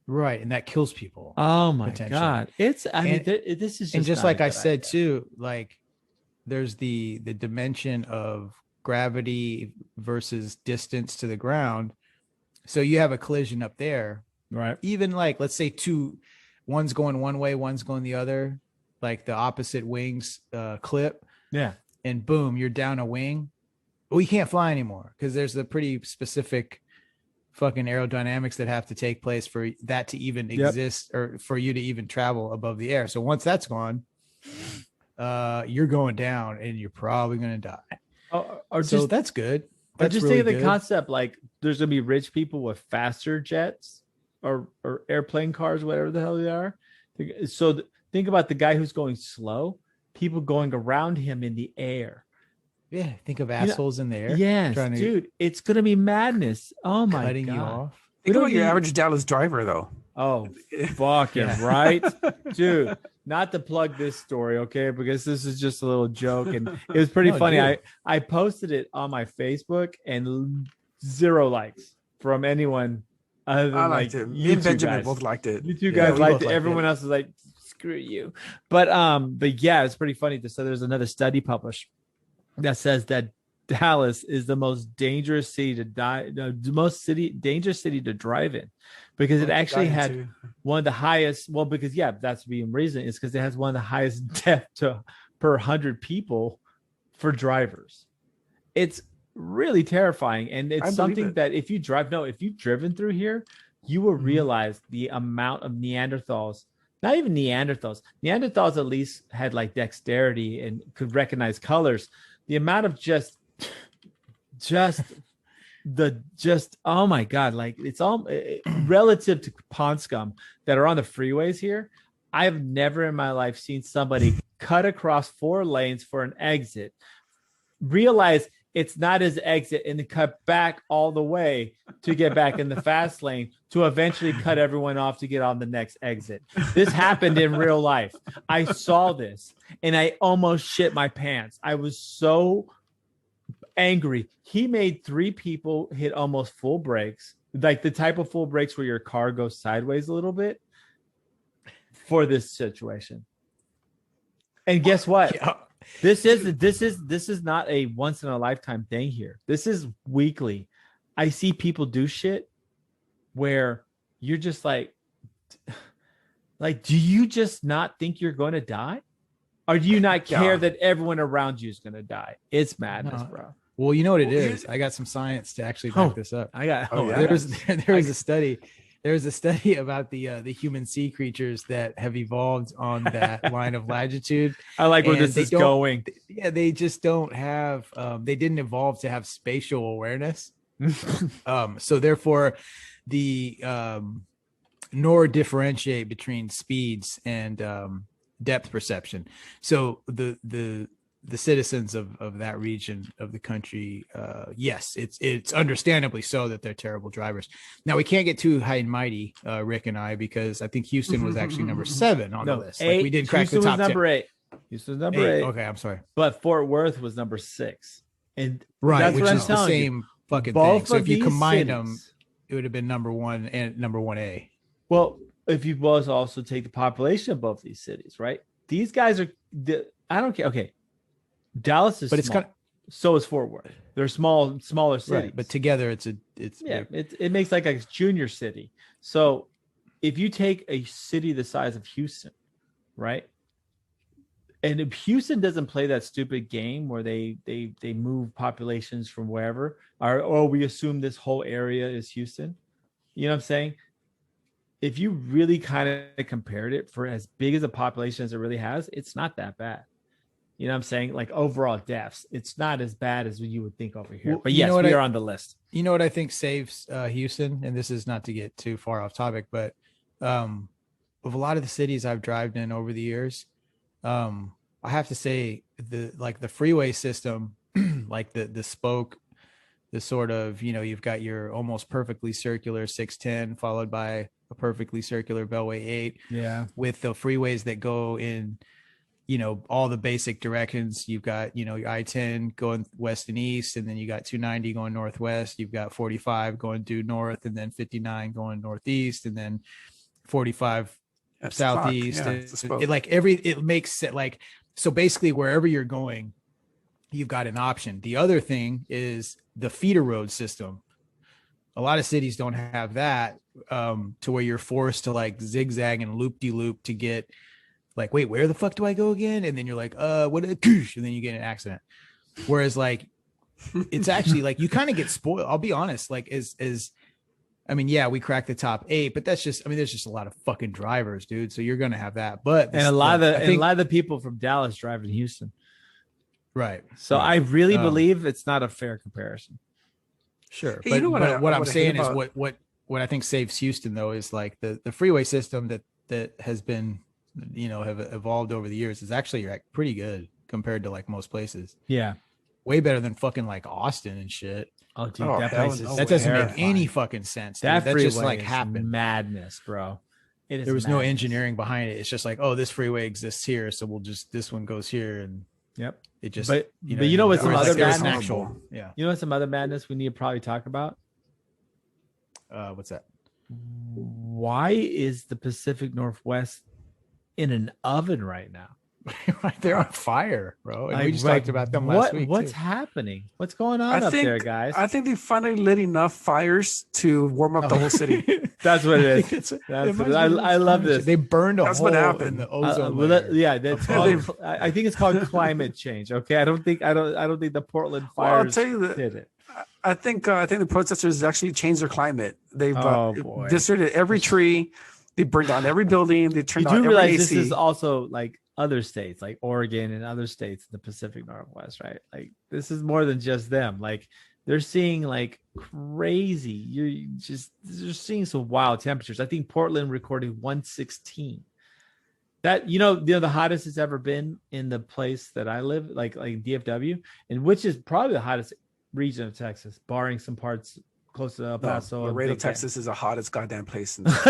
Right, and that kills people. Oh my god! This is just like I said too. Like, there's the dimension of gravity versus distance to the ground. So you have a collision up there, right? Even like, let's say one's going one way, one's going the other, like the opposite wings clip. Yeah, and boom, you're down a wing. Well, you can't fly anymore because there's a pretty specific fucking aerodynamics that have to take place for that to even exist, or for you to even travel above the air. So once that's gone, you're going down and you're probably going to die. So that's good. That's just really think of the concept, like there's going to be rich people with faster jets or airplane cars, whatever the hell they are. So think about the guy who's going slow, people going around him in the air. Yeah, think of assholes in the air. Yes, dude, it's gonna be madness. Oh my god, cutting you off. Think about your average Dallas driver, though. Oh, fucking right, dude. Not to plug this story, okay? Because this is just a little joke, and it was pretty funny. Dude. I posted it on my Facebook, and 0 likes from anyone other than liked it. Me and Benjamin both liked it. You two guys liked it. Everyone else is like, screw you. But yeah, it's pretty funny. So there's another study published that says that Dallas is the most dangerous city to die, dangerous city to drive in, because it actually had one of the highest. Well, because that's being reason is because it has one of the highest death per 100 people for drivers. It's really terrifying, and it's something that if you've driven through here, you will realize the amount of Neanderthals not even Neanderthals. Neanderthals at least had like dexterity and could recognize colors. The amount of just oh my God, like it's all relative to pond scum that are on the freeways here. I've never in my life seen somebody cut across 4 lanes for an exit, realize it's not his exit, and then cut back all the way to get back in the fast lane to eventually cut everyone off to get on the next exit. This happened in real life. I saw this and I almost shit my pants. I was so angry. He made 3 people hit almost full brakes, like the type of full brakes where your car goes sideways a little bit for this situation. And guess what? Yeah. This is not a once in a lifetime thing here. This is weekly. I see people do shit where you're just like, do you just not think you're going to die? Or do you not care that everyone around you is going to die? It's madness, bro. Well, you know what it is. I got some science to actually back this up. There was a study. There's a study about the human sea creatures that have evolved on that line of latitude. I like where this is going. Yeah, they just don't have. They didn't evolve to have spatial awareness. So therefore, nor differentiate between speeds and depth perception. So the citizens of that region of the country, yes, it's understandably so that they're terrible drivers. Now we can't get too high and mighty, Rick and I, because I think Houston was actually number 7 on the list. Like we did crack Houston the top was number 10. 8. Houston was number 8. Okay, I'm sorry. But Fort Worth was number 6. And right, that's which what is I'm the telling same you. Fucking Both thing. So if you combine cities, them, it would have been number 1 and number 1A. Well, if you both also take the population of both these cities, right? These guys are. I don't care. Okay. Dallas is, but it's small. So is Fort Worth. They're smaller cities, right, but together it makes like a junior city. So if you take a city the size of Houston, right, and if Houston doesn't play that stupid game where they move populations from wherever, or we assume this whole area is Houston, you know what I'm saying? If you really kind of compared it for as big as a population as it really has, it's not that bad. You know what I'm saying? Like overall deaths, it's not as bad as you would think over here. Well, but yes, we are on the list. You know what I think saves Houston? And this is not to get too far off topic, but of a lot of the cities I've driven in over the years, I have to say the freeway system, like the spoke, the sort of, you've got your almost perfectly circular 610 followed by a perfectly circular Beltway 8. Yeah. With the freeways that go in, all the basic directions. You've got, your I-10 going west and east, and then you got 290 going northwest. You've got 45 going due north, and then 59 going northeast, and then 45 southeast. It makes it like, so basically wherever you're going, you've got an option. The other thing is the feeder road system. A lot of cities don't have that, to where you're forced to like zigzag and loop-de-loop to get, like, wait, where the fuck do I go again? And then you're like, what? And then you get in an accident. Whereas like, it's actually like, you kind of get spoiled. I'll be honest. Like we cracked the top 8, but that's just, there's just a lot of fucking drivers, dude. So you're going to have that. But a lot of the people from Dallas drive in Houston. Right. So I really believe it's not a fair comparison. Sure. Hey, but what I'm saying is what I think saves Houston though, is like the freeway system that has been, have evolved over the years is actually like pretty good compared to like most places. Yeah. Way better than fucking like Austin and shit. Oh, dude, that doesn't make any fucking sense. That just like happened. Madness, bro. There was no engineering behind it. It's just like, oh, this freeway exists here, so this one goes here, and yep. It just. But you know what's some other madness? Yeah. You know what's some other madness we need to probably talk about? What's that? Why is the Pacific Northwest in an oven right now? They're on fire, bro. And we just talked about them last week. What's happening? What's going on up there, guys? I think they finally lit enough fires to warm up the whole city. That's what it is. I love this. They burned a hole in the ozone layer. That's called, I think it's called climate change. Okay, I don't think the Portland fires did it. I think the protesters actually changed their climate. They've deserted every tree. They burned down every building. They turned You on do every realize AC. this is also like other states, like Oregon and other states in the Pacific Northwest, right? Like this is more than just them. Like they're seeing like crazy. You're seeing some wild temperatures. I think Portland recorded 116. That the hottest it's ever been in the place that I live, like DFW, and which is probably the hottest region of Texas, barring some parts close to El Paso. Laredo, Texas is the hottest goddamn place. but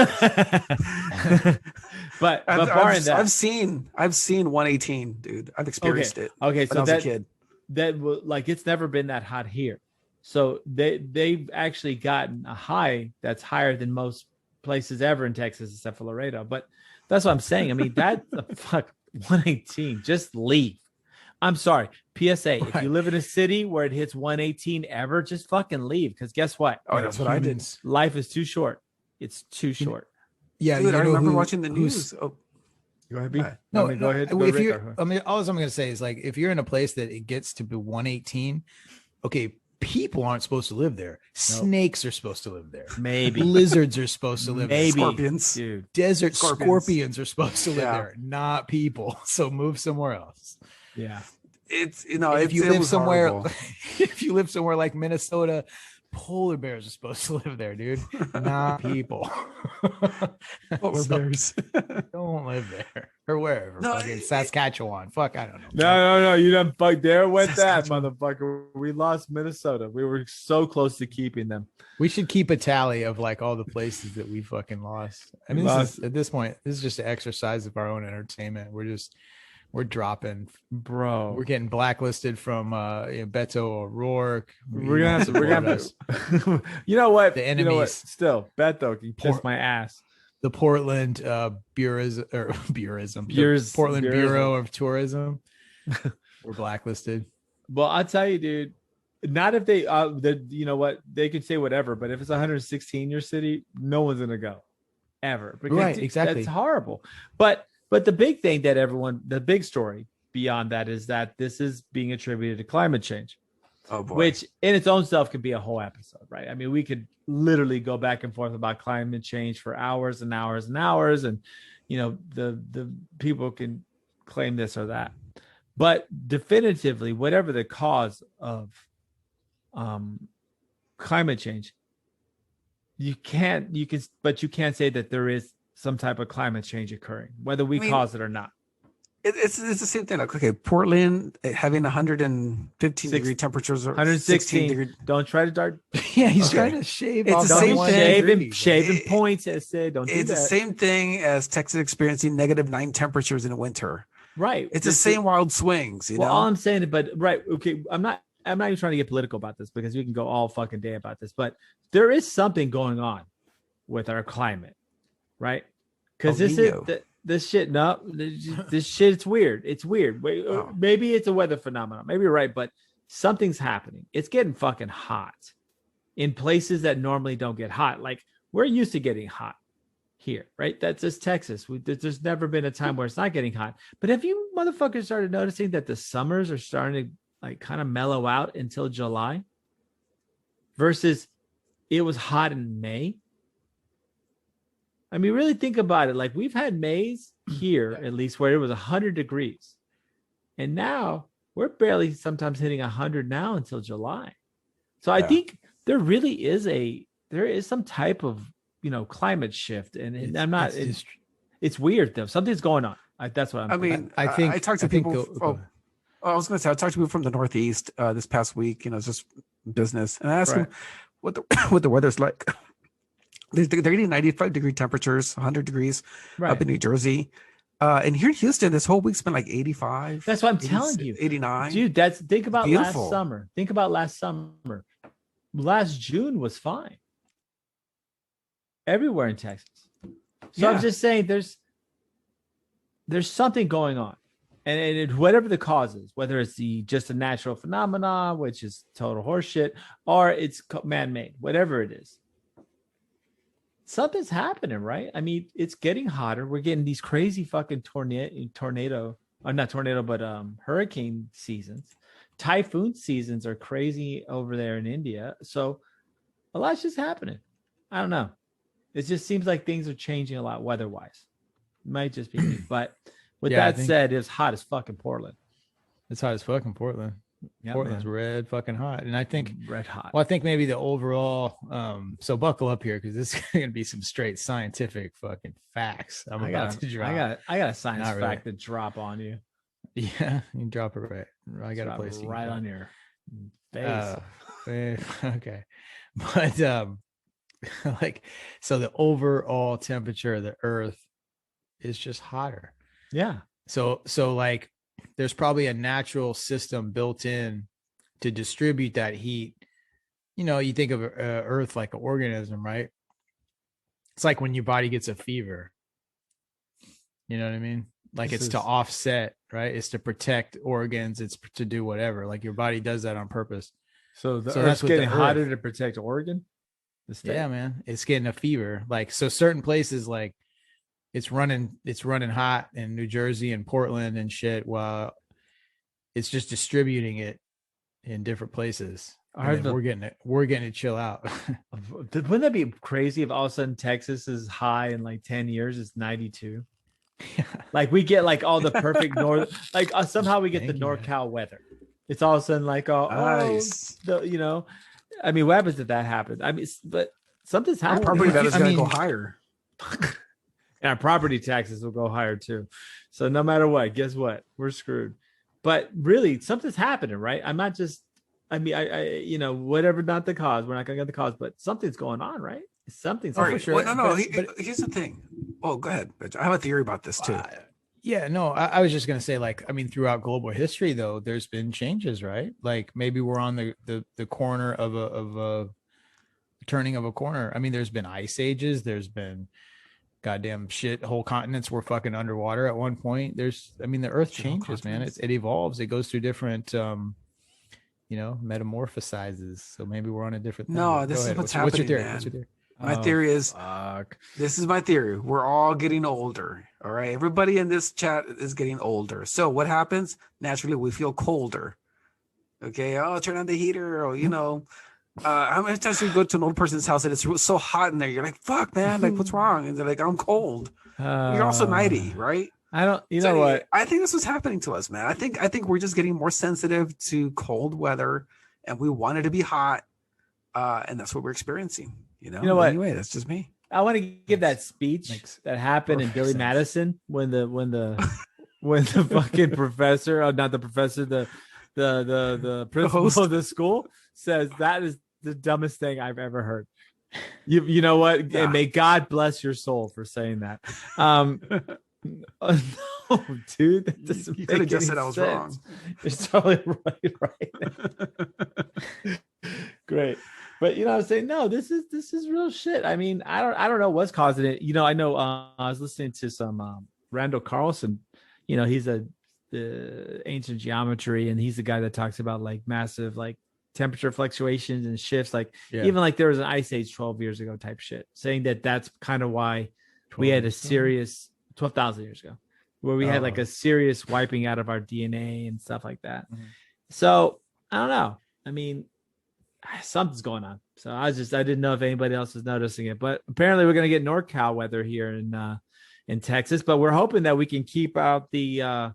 barring that, I've seen 118, dude. I've experienced it. Okay, when so I was a kid. That like it's never been that hot here. So they've actually gotten a high that's higher than most places ever in Texas, except for Laredo. But that's what I'm saying. I mean, that's fuck 118. Just leave. I'm sorry. PSA, if you live in a city where it hits 118 ever, just fucking leave. Because guess what? Oh, that's what I did. Life is too short. It's too short. Yeah, dude, I remember watching the news. Go ahead, B. No, go ahead. If you're, I mean, all I'm going to say is like, if you're in a place that it gets to be 118, okay, people aren't supposed to live there. Nope. Snakes are supposed to live there. Maybe lizards are supposed to live there. Scorpions, dude. Desert scorpions are supposed to live there, not people. So move somewhere else. Yeah, it's if you live somewhere, if you live somewhere like Minnesota, polar bears are supposed to live there, dude, not people. Polar bears don't live there or wherever. No, fucking Saskatchewan. Fuck, I don't know. No. You done fuck there went that motherfucker. We lost Minnesota. We were so close to keeping them. We should keep a tally of like all the places that we fucking lost. I mean, at this point, this is just an exercise of our own entertainment. We're dropping, bro. We're getting blacklisted from Beto O'Rourke. We're gonna have to. You know what? The enemies. You know what? Still, Beto can kiss my ass. The Portland Portland Bureau of Tourism. We're blacklisted. Well, I'll tell you, dude. Not if they, you know what? They can say whatever, but if it's 116 in your city, no one's gonna go, ever. Because right? Exactly. That's horrible. But the big thing that the big story beyond that is that this is being attributed to climate change. Oh boy. Which in its own self could be a whole episode, right? I mean, we could literally go back and forth about climate change for hours and hours and hours. And, the people can claim this or that. But definitively, whatever the cause of climate change, you can't say that there is some type of climate change occurring, whether we cause it or not. It's the same thing. Like, okay, Portland having 115 degree temperatures or 116 degree. Don't try to dart. Yeah, he's trying to shave. It's the same thing. Shaving points. Don't do that. It's the same thing as Texas experiencing -9 temperatures in the winter. Right. It's the same wild swings. You know. All I'm saying, but right. Okay, I'm not even trying to get political about this because we can go all fucking day about this. But there is something going on with our climate. Right, because this shit. No, this shit. It's weird. It's weird. Maybe it's a weather phenomenon. Maybe you're right, but something's happening. It's getting fucking hot in places that normally don't get hot. Like we're used to getting hot here, right? That's just Texas. There's never been a time where it's not getting hot. But have you motherfuckers started noticing that the summers are starting to like kind of mellow out until July, versus it was hot in May? I mean, really think about it. Like we've had Mays here, at least where it was 100 degrees. And now we're barely sometimes hitting 100 now until July. So I think there is some type of, climate shift. And I'm not, it's weird though. Something's going on. That's what I mean. I think I talked to people. I was going to say, I talked to people from the Northeast this past week, it's just business. And I asked them what the weather's like. They're getting 95 degree temperatures, 100 degrees up in New Jersey. And here in Houston, this whole week's been like 85. That's what I'm telling you. 89. Dude, think about beautiful. Last summer. Think about last summer. Last June was fine. Everywhere in Texas. So I'm just saying there's something going on. And whatever the cause is, whether it's just a natural phenomenon, which is total horseshit, or it's man-made, whatever it is. Something's happening, right? I mean, it's getting hotter. We're getting these crazy fucking hurricane seasons. Typhoon seasons are crazy over there in India. So a lot's just happening. I don't know. It just seems like things are changing a lot weather-wise. Might just be me. But with Yeah, that said, it's hot as fuck in Portland. It's hot as fucking Portland. Yeah, Portland's man. red fucking hot. And I think Red hot. well, I think maybe the overall so buckle up here because this is gonna be some straight scientific fucking facts. I got a science Not fact really. to drop on you. Yeah, you can drop it right. I got a Drop place it to right on your face. okay. But like so the overall temperature of the earth is just hotter. Yeah. So like there's probably a natural system built in to distribute that heat. You know, you think of earth like an organism, right? It's like when your body gets a fever. You know what I mean? Like This it's to is- offset, right? It's to protect organs. It's to do whatever. Like your body does that on purpose. So the So Earth's that's what the getting hotter Earth- to protect Oregon? The state? Yeah, man. It's getting a fever. Like so certain places like it's running hot in New Jersey and Portland and shit while it's just distributing it in different places. Are And then the- we're getting to chill out. Wouldn't that be crazy if all of a sudden Texas is high in like 10 years? It's 92. Like we get like all the perfect north, like somehow we get the Thank you, man. NorCal weather. It's all of a sudden like, Nice. I mean, what happens if that happens? I mean, but something's Our happening. property value's I gonna go mean- higher. And our property taxes will go higher too. So no matter what, guess what? We're screwed. But really, something's happening, right? I'm not just, I mean, I whatever, not the cause. We're not going to get the cause, but something's going on, right? Something's All for right. sure. Well, no. But- Here's the thing. Oh, go ahead, Benji. I have a theory about this too. Yeah, no, I was just gonna say, like, I mean, throughout global history, though, there's been changes, right? Like maybe we're on the corner of a turning of a corner. I mean, there's been ice ages, there's been goddamn shit, whole continents were fucking underwater at one point. The earth Shit, whole changes, man. continents? It evolves, it goes through different metamorphosizes. So maybe we're on a different thing. No, But this go is ahead. what's What's your happening, theory? man. What's your theory? My Oh, theory is fuck. this is my theory. We're all getting older. All right. Everybody in this chat is getting older. So what happens? Naturally, we feel colder. Okay. Oh, turn on the heater. Or, how many times you go to an old person's house and it's so hot in there? You're like, fuck, man. Like, what's wrong? And they're like, I'm cold. You're also 90, right? I don't, you So know what? I think this was happening to us, man. I think we're just getting more sensitive to cold weather and we want it to be hot. And that's what we're experiencing. You know what? Anyway, that's just me. I want to give that speech Makes that happened in perfect Billy sense. Madison when the fucking professor, not the professor, the principal host. of the school says that is the dumbest thing I've ever heard. You know what? Yeah. And may God bless your soul for saying that. No, dude, that doesn't You could have make just any said I was sense. wrong. It's totally right. Great. But I'm saying, no, this is real shit. I mean, I don't know what's causing it. I know I was listening to some Randall Carlson. He's the ancient geometry, and he's the guy that talks about like massive like temperature fluctuations and shifts. Like even like there was an ice age 12 years ago type shit, saying that that's kind of why we had a serious 12,000 years ago, where we had like a serious wiping out of our DNA and stuff like that. Mhm. So I don't know. I mean, something's going on. So I didn't know if anybody else was noticing it, but apparently we're gonna get NorCal weather here in Texas. But we're hoping that we can keep out the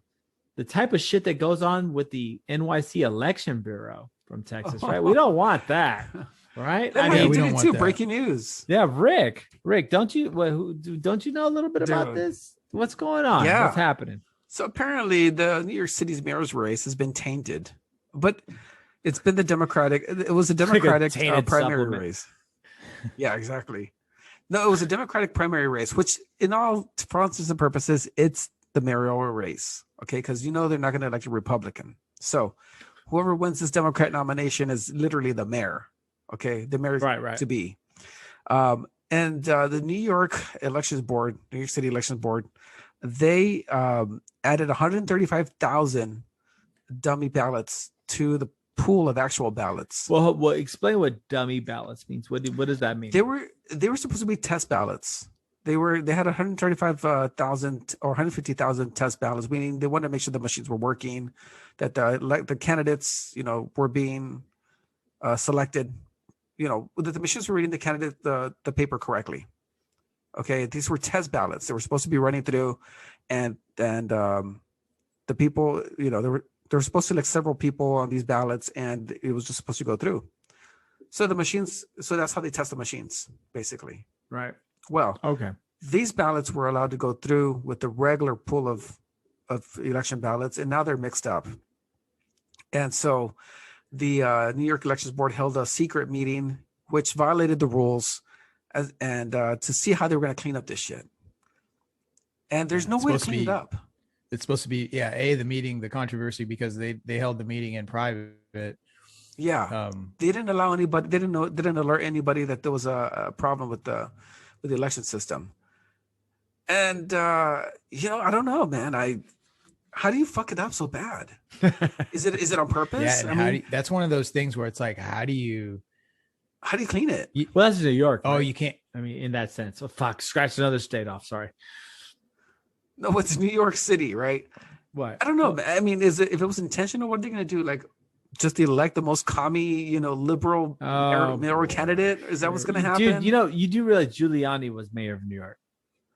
type of shit that goes on with the NYC Election Bureau from Texas, right? We don't want that, right? I I mean, mean, we did don't it want too. that. Breaking news. yeah, Rick, don't you know a little bit about Dude. this? What's going on? Yeah. What's happening? So apparently, the New York City's mayor's race has been tainted, but it's been the Democratic. It was a like a Democratic tainted primary supplement. race. Yeah, exactly. No, it was a Democratic primary race, which, in all for all intents and purposes, it's the mayoral race. Okay, because they're not going to elect a Republican. So whoever wins this Democrat nomination is literally the mayor. Okay, the mayor Right. to be. And the New York City Elections Board, they added 135,000 dummy ballots to the pool of actual ballots. Well, explain what dummy ballots means. What does that mean? They were supposed to be test ballots. They had 135,000 or 150,000 test ballots, meaning they wanted to make sure the machines were working, that the candidates, were being selected, that the machines were reading the candidate the paper correctly. Okay, these were test ballots. They were supposed to be running through, and the people, they were supposed to elect several people on these ballots, and it was just supposed to go through. So the machines, so that's how they test the machines, basically. Right. Well, Okay. these ballots were allowed to go through with the regular pool of election ballots, and now they're mixed up. And so the New York Elections Board held a secret meeting, which violated the rules, to see how they were going to clean up this shit. And there's no way to clean it up. It's supposed to be, the meeting, the controversy, because they held the meeting in private. Yeah, they didn't allow anybody. They didn't alert anybody that there was a problem with the election system. And I don't know, man. How do you fuck it up so bad? Is it on purpose? Yeah, and that's one of those things where it's like, how do you clean it? Well, that's New York. Oh, right? you can't. I mean, in that sense. Oh, fuck. Scratch another state off. Sorry. No, it's New York City, right? What? I don't know. I mean, if it was intentional, what are they going to do? Like, just elect the most commie, liberal mayoral candidate? Is that what's going to happen? Dude, you do realize Giuliani was mayor of New York,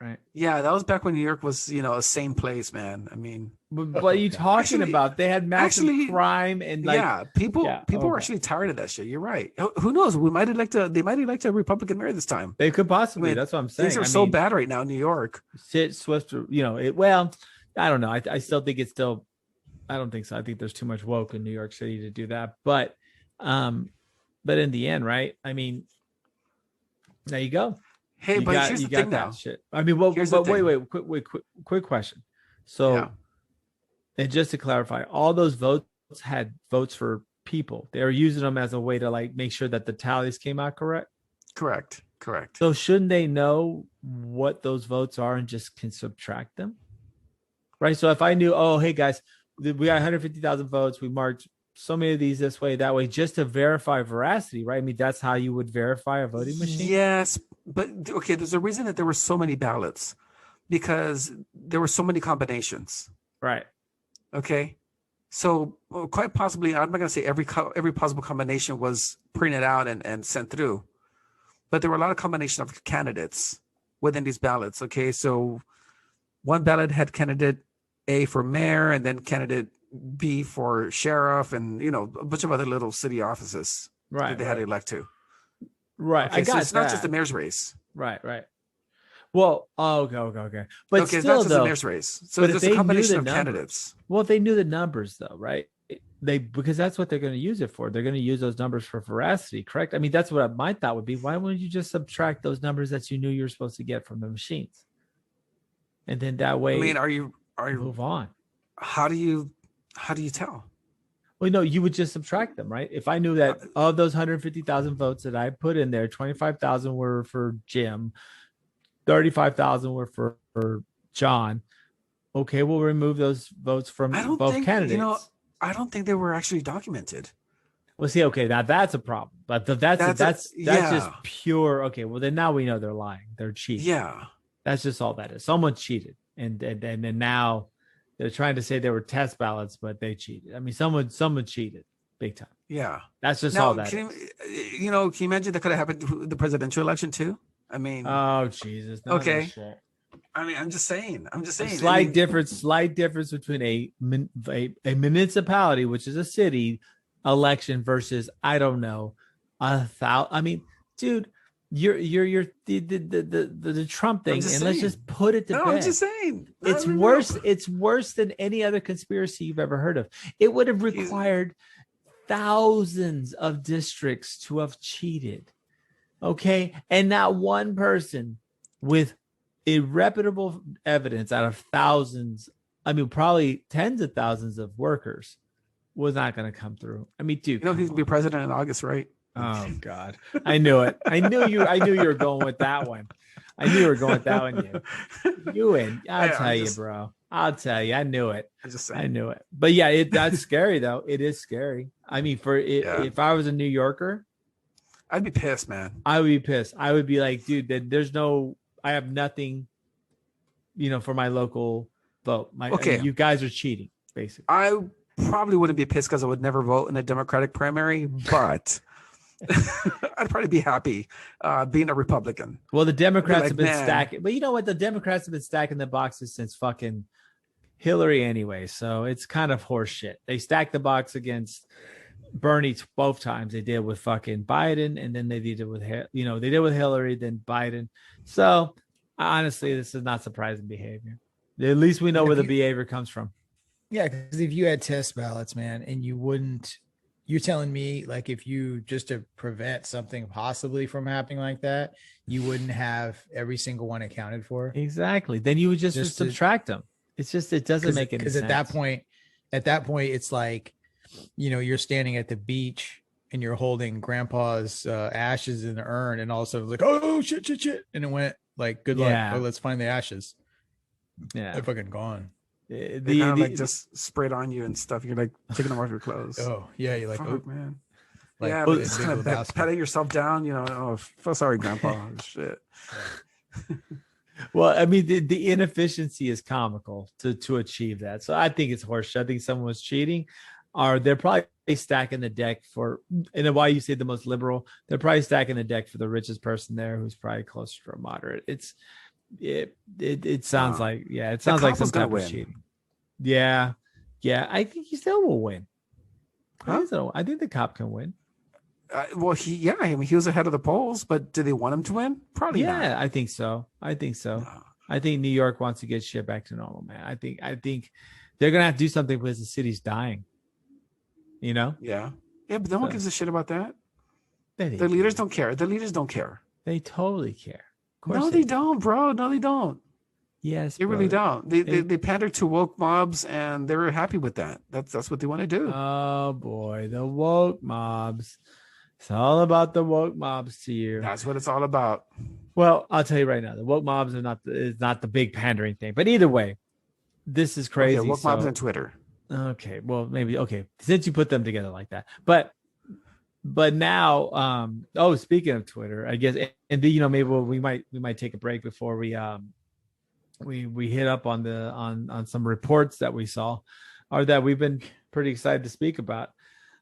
right? Yeah, that was back when New York was, a same place, man. I mean, what are you talking about? They had massive crime and people were actually tired of that shit. You're right. Who knows? They might elect a Republican mayor this time. They could possibly. That's what I'm saying. Things are so bad right now in New York. Swift, well, I don't know. I still think it's still. I don't think so. I think there's too much woke in New York City to do that. But in the end, right? I mean, there you go. Hey, but here's the thing now. Shit. I mean, wait, quick question. So, and just to clarify, all those votes had votes for people. They were using them as a way to make sure that the tallies came out correct. Correct. So shouldn't they know what those votes are and just can subtract them? Right. So if I knew, oh, hey guys, we got 150,000 votes. We marked so many of these this way, that way, just to verify veracity, right? I mean, that's how you would verify a voting machine. Yes, but okay, there's a reason that there were so many ballots, because there were so many combinations. Right. Okay. So quite possibly, I'm not going to say every possible combination was printed out and sent through, but there were a lot of combination of candidates within these ballots. Okay. So one ballot had candidate A for mayor, and then candidate B for sheriff, and a bunch of other little city offices that they had to elect to. Right. Okay, so it's not just the mayor's race. Right. Well, okay. But okay, still, it's not just though, the mayor's race. So there's a combination of candidates. Well, if they knew the numbers, though, right? Because that's what they're going to use it for. They're going to use those numbers for veracity, correct? I mean, that's what my thought would be. Why wouldn't you just subtract those numbers that you knew you were supposed to get from the machines? And then that way, I mean, are you move on? How do you tell? Well, no, you would just subtract them, right? If I knew that of those 150,000 votes that I put in there, 25,000 were for Jim, 35,000 were for John. Okay, we'll remove those votes from both candidates. I don't think they were actually documented. Well, see, okay, now that's a problem. But that's just pure. Okay, well then now we know they're lying. They're cheating. Yeah, that's just all that is. Someone cheated, and then now they're trying to say they were test ballots, but they cheated. I mean, someone cheated big time. Yeah, that's just all that. Can you imagine that could have happened to the presidential election too? I mean, oh Jesus. Okay. I mean, I'm just saying. Slight difference between a municipality, which is a city, election versus I mean, dude, you're the Trump thing, and let's just put it to bed. I'm just saying. It's worse. It's worse than any other conspiracy you've ever heard of. It would have required thousands of districts to have cheated. Okay, and not one person with irreputable evidence out of thousands, I mean, probably tens of thousands of workers, was not going to come through. I mean, dude, he's going to be president in August, right? Oh God, I knew it. I knew you were going with that one. I knew you were going with that one. I'll tell you, bro. I'll tell you. I knew it. I knew it. But yeah, that's scary though. It is scary. I mean, if I was a New Yorker, I'd be pissed, man. I would be pissed. I would be like, dude, I have nothing, for my local vote. You guys are cheating, basically. I probably wouldn't be pissed because I would never vote in a Democratic primary, but I'd probably be happy being a Republican. Well, the Democrats like, have been man. stacking, but you know what? The Democrats have been stacking the boxes since fucking Hillary anyway. So it's kind of horse shit. They stacked the box against Bernie both times. They did with fucking Biden, and then they did it with, they did with Hillary, then Biden. So honestly, this is not surprising behavior. At least we know where the behavior comes from. Yeah, because if you had test ballots, man, and you're telling me like if you just to prevent something possibly from happening like that, you wouldn't have every single one accounted for? Exactly. Then you would just subtract them. It's just, it doesn't make any sense. Because at that point, it's like, you're standing at the beach and you're holding grandpa's ashes in the urn, and all of a sudden it's like, oh shit. And it went like, good luck. Oh, let's find the ashes. Yeah. They're fucking gone. They kind of like just sprayed on you and stuff. You're like taking them off your clothes. Oh yeah, you're like, fuck, oh man. Like, yeah, but it's kind of patting yourself down. Oh, sorry, grandpa. Shit. Well, I mean, the inefficiency is comical to achieve that. So I think it's horseshit. I think someone was cheating, or they're probably stacking the deck for. And then why you say the most liberal? They're probably stacking the deck for the richest person there, who's probably closer to a moderate. It sounds like it sounds like some type of cheating. Yeah. I think he still will win. Huh? I think the cop can win. Well, he was ahead of the polls, but do they want him to win? Probably not. Yeah, I think so. No. I think New York wants to get shit back to normal, man. I think they're gonna have to do something because the city's dying. Yeah, but no one gives a shit about that. The leaders don't care. The leaders don't care. They totally care. No, they don't, bro. No, they don't. Yes, they really don't. They pander to woke mobs, and they're happy with that. That's what they want to do. Oh boy, the woke mobs. It's all about the woke mobs to you. That's what it's all about. Well, I'll tell you right now, the woke mobs are not the big pandering thing. But either way, this is crazy. Okay, woke mobs on Twitter. Okay, well maybe since you put them together like that. But now, speaking of Twitter, I guess, and maybe we might take a break before we hit up on some reports that we saw, or that we've been pretty excited to speak about.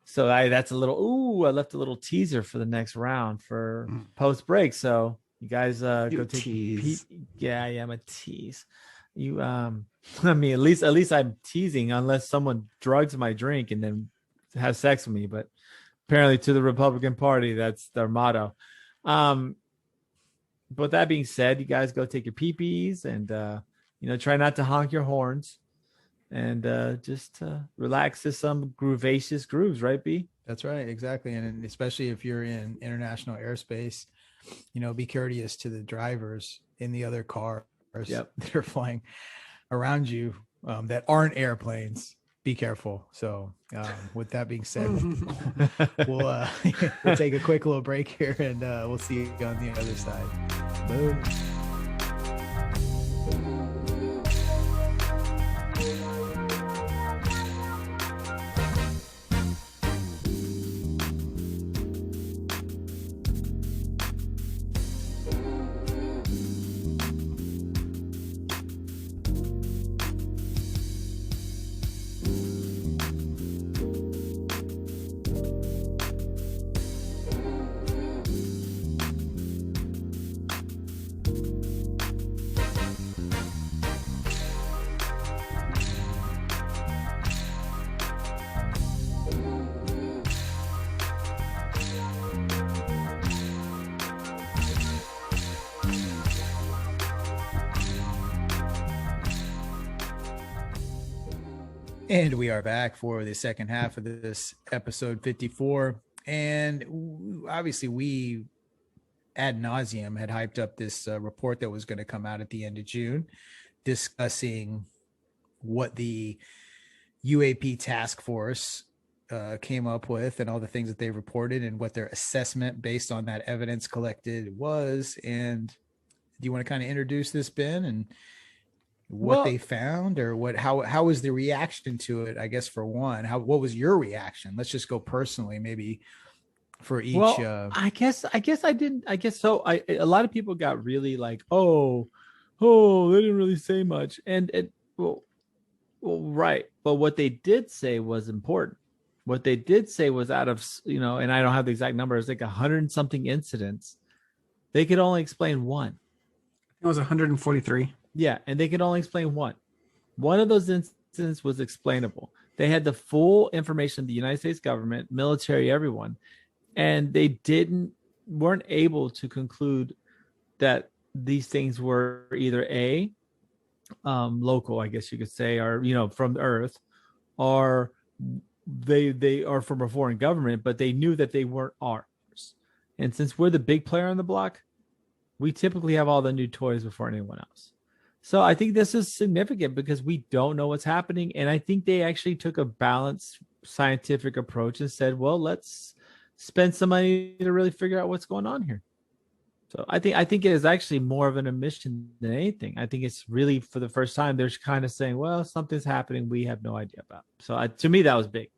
So that's a little. I left a little teaser for the next round for post break. So you guys go take tease. Yeah, I'm a tease. You I mean, at least I'm teasing, unless someone drugs my drink and then has sex with me. But apparently, to the Republican Party, that's their motto. But that being said, you guys go take your pee-pees and try not to honk your horns. And just relax to some groovacious grooves, right, B? That's right, exactly. And especially if you're in international airspace, be courteous to the drivers in the other cars that are flying around you that aren't airplanes. Be careful. So with that being said, we'll take a quick little break here, and we'll see you on the other side. Boom. And we are back for the second half of this episode 54. And obviously we ad nauseum had hyped up this report that was going to come out at the end of June, discussing what the UAP task force came up with and all the things that they reported and what their assessment based on that evidence collected was. And do you want to kind of introduce this, Ben, and what they found, or how was the reaction to it? I guess for one, what was your reaction? Let's just go personally, maybe for each. Well, I guess I didn't. I guess so. A lot of people got really like, oh, they didn't really say much, and right. But what they did say was important. What they did say was out of, and I don't have the exact number, it's like 100 and something incidents. They could only explain one. It was 143. Yeah, and they could only explain one. One of those incidents was explainable. They had the full information of the United States government, military, everyone, and they weren't able to conclude that these things were either local, I guess you could say, or from Earth, or they are from a foreign government, but they knew that they weren't ours. And since we're the big player on the block, we typically have all the new toys before anyone else. So I think this is significant because we don't know what's happening. And I think they actually took a balanced scientific approach and said, well, let's spend some money to really figure out what's going on here. So I think it is actually more of an admission than anything. I think it's really, for the first time, they're kind of saying, well, something's happening we have no idea about. So to me, that was big.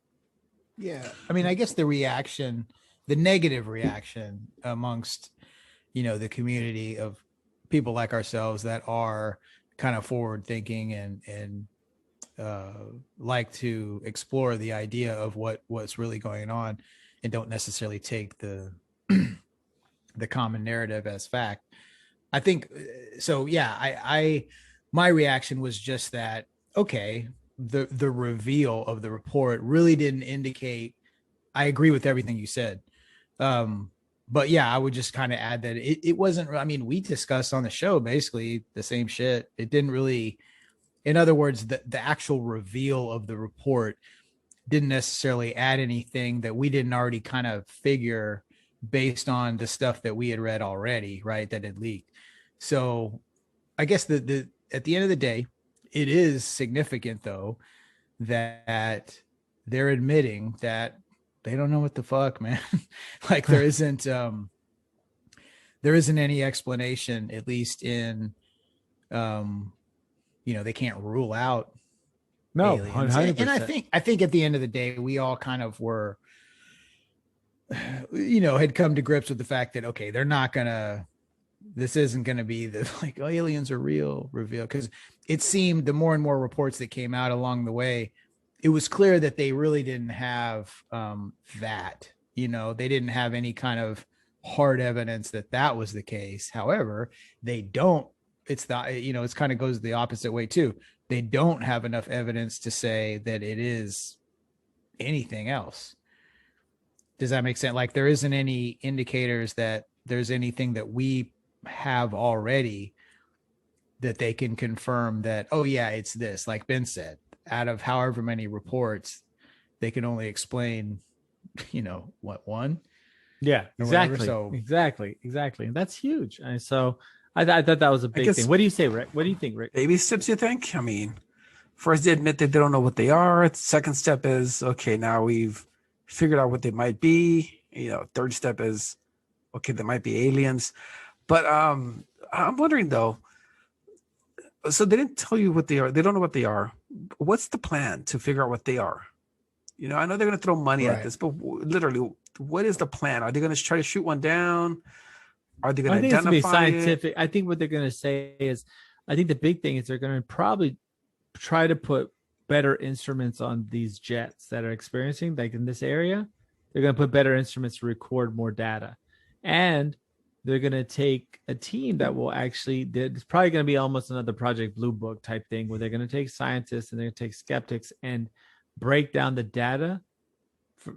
Yeah. I mean, I guess the negative reaction amongst, the community of people like ourselves that are kind of forward thinking and like to explore the idea of what's really going on and don't necessarily take the common narrative as fact. I think so. Yeah. My reaction was just that, okay, the reveal of the report really didn't indicate. I agree with everything you said. But yeah, I would just kind of add that it wasn't, I mean, we discussed on the show basically the same shit. It didn't really, in other words, the actual reveal of the report didn't necessarily add anything that we didn't already kind of figure based on the stuff that we had read already, right? That had leaked. So I guess at the end of the day, it is significant though, that they're admitting that they don't know what the fuck, man. Like there isn't any explanation, at least in, they can't rule out. No, aliens. 100%. And I think at the end of the day, we all kind of were, had come to grips with the fact that, okay, this isn't going to be the like, oh, aliens are real reveal. Because it seemed the more and more reports that came out along the way, it was clear that they really didn't have that, they didn't have any kind of hard evidence that was the case. However, they don't, it's kind of goes the opposite way too. They don't have enough evidence to say that it is anything else. Does that make sense? Like there isn't any indicators that there's anything that we have already that they can confirm that, oh yeah, it's this, like Ben said. Out of however many reports, they can only explain, one. Yeah, exactly. So exactly. And that's huge. And so I thought that was a big thing. What do you say, Rick? What do you think, Rick? Baby steps, you think? I mean, first they admit that they don't know what they are. Second step is, okay, now we've figured out what they might be. Third step is, okay, they might be aliens. But I'm wondering though, so they didn't tell you what they are. They don't know what they are. What's the plan to figure out what they are? I know they're going to throw money at this, but literally, what is the plan? Are they going to try to shoot one down? Are they going to identify it's going to be scientific? I think what they're going to say is, I think the big thing is they're going to probably try to put better instruments on these jets that are experiencing, like in this area. They're going to put better instruments to record more data. And they're going to take a team that will actually, it's probably going to be almost another Project Blue Book type thing where they're going to take scientists and they're going to take skeptics and break down the data.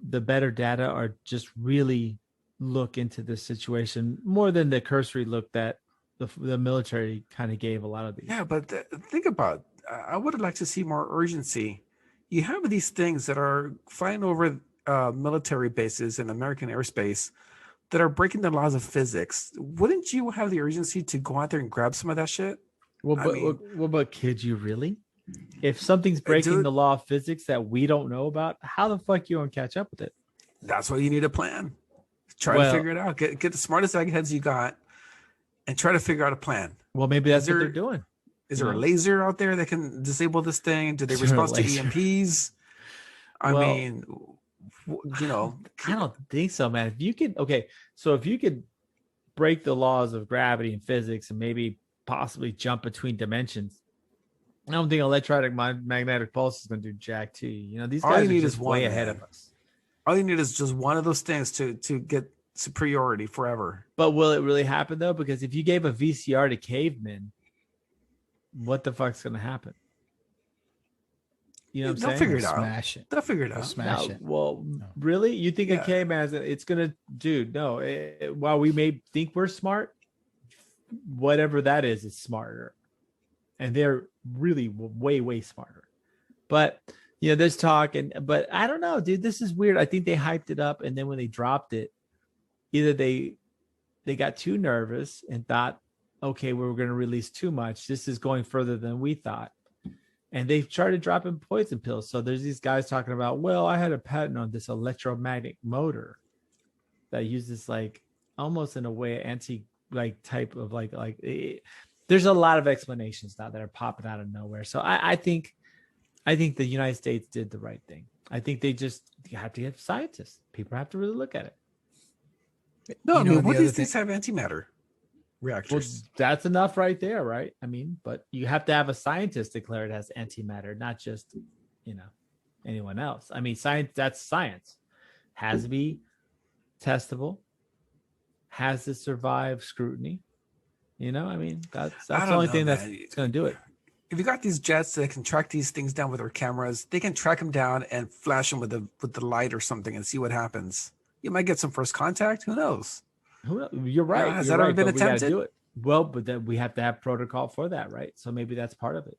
The better data are just really look into this situation more than the cursory look that the military kind of gave a lot of these. Yeah, but think about, I would like to see more urgency. You have these things that are flying over military bases in American airspace that are breaking the laws of physics. Wouldn't you have the urgency to go out there and grab some of that shit? But could you really? If something's breaking the law of physics that we don't know about, how the fuck you gonna catch up with it? That's why you need a plan. Try to figure it out. Get the smartest eggheads you got and try to figure out a plan. Well, maybe that's what they're doing. Is there a laser out there that can disable this thing? Do they respond to EMPs? I mean, I don't think so, man. If you could break the laws of gravity and physics and maybe possibly jump between dimensions, I don't think electromagnetic pulse is going to do jack to you. These guys are just way ahead of us. All you need is just one of those things to get superiority forever. But will it really happen though? Because if you gave a VCR to cavemen, what the fuck's gonna happen? You know what I'm saying? They'll figure it out. Smash it. They'll figure it out. Smash it. Well, really? You think a caveman it's gonna, dude? No. While we may think we're smart, whatever that is smarter, and they're really way, way smarter. But there's talk, but I don't know, dude. This is weird. I think they hyped it up, and then when they dropped it, either they got too nervous and thought, okay, we're going to release too much. This is going further than we thought. And they've started dropping poison pills. So there's these guys talking about, well, I had a patent on this electromagnetic motor that uses like almost in a way type of there's a lot of explanations now that are popping out of nowhere. So I think the United States did the right thing. I think you have to get scientists. People have to really look at it. No, what do these things have antimatter reactors? Well, that's enough right there, right? I mean, but you have to have a scientist declare it has antimatter, not just, anyone else. I mean, science, that's science. Has to be testable, has to survive scrutiny. I mean, that's the only thing that's going to do it. If you got these jets that can track these things down with their cameras, they can track them down and flash them with the light or something and see what happens. You might get some first contact. Who knows? You're right. Has that ever been attempted? Do it. Well, but then we have to have protocol for that, right? So maybe that's part of it.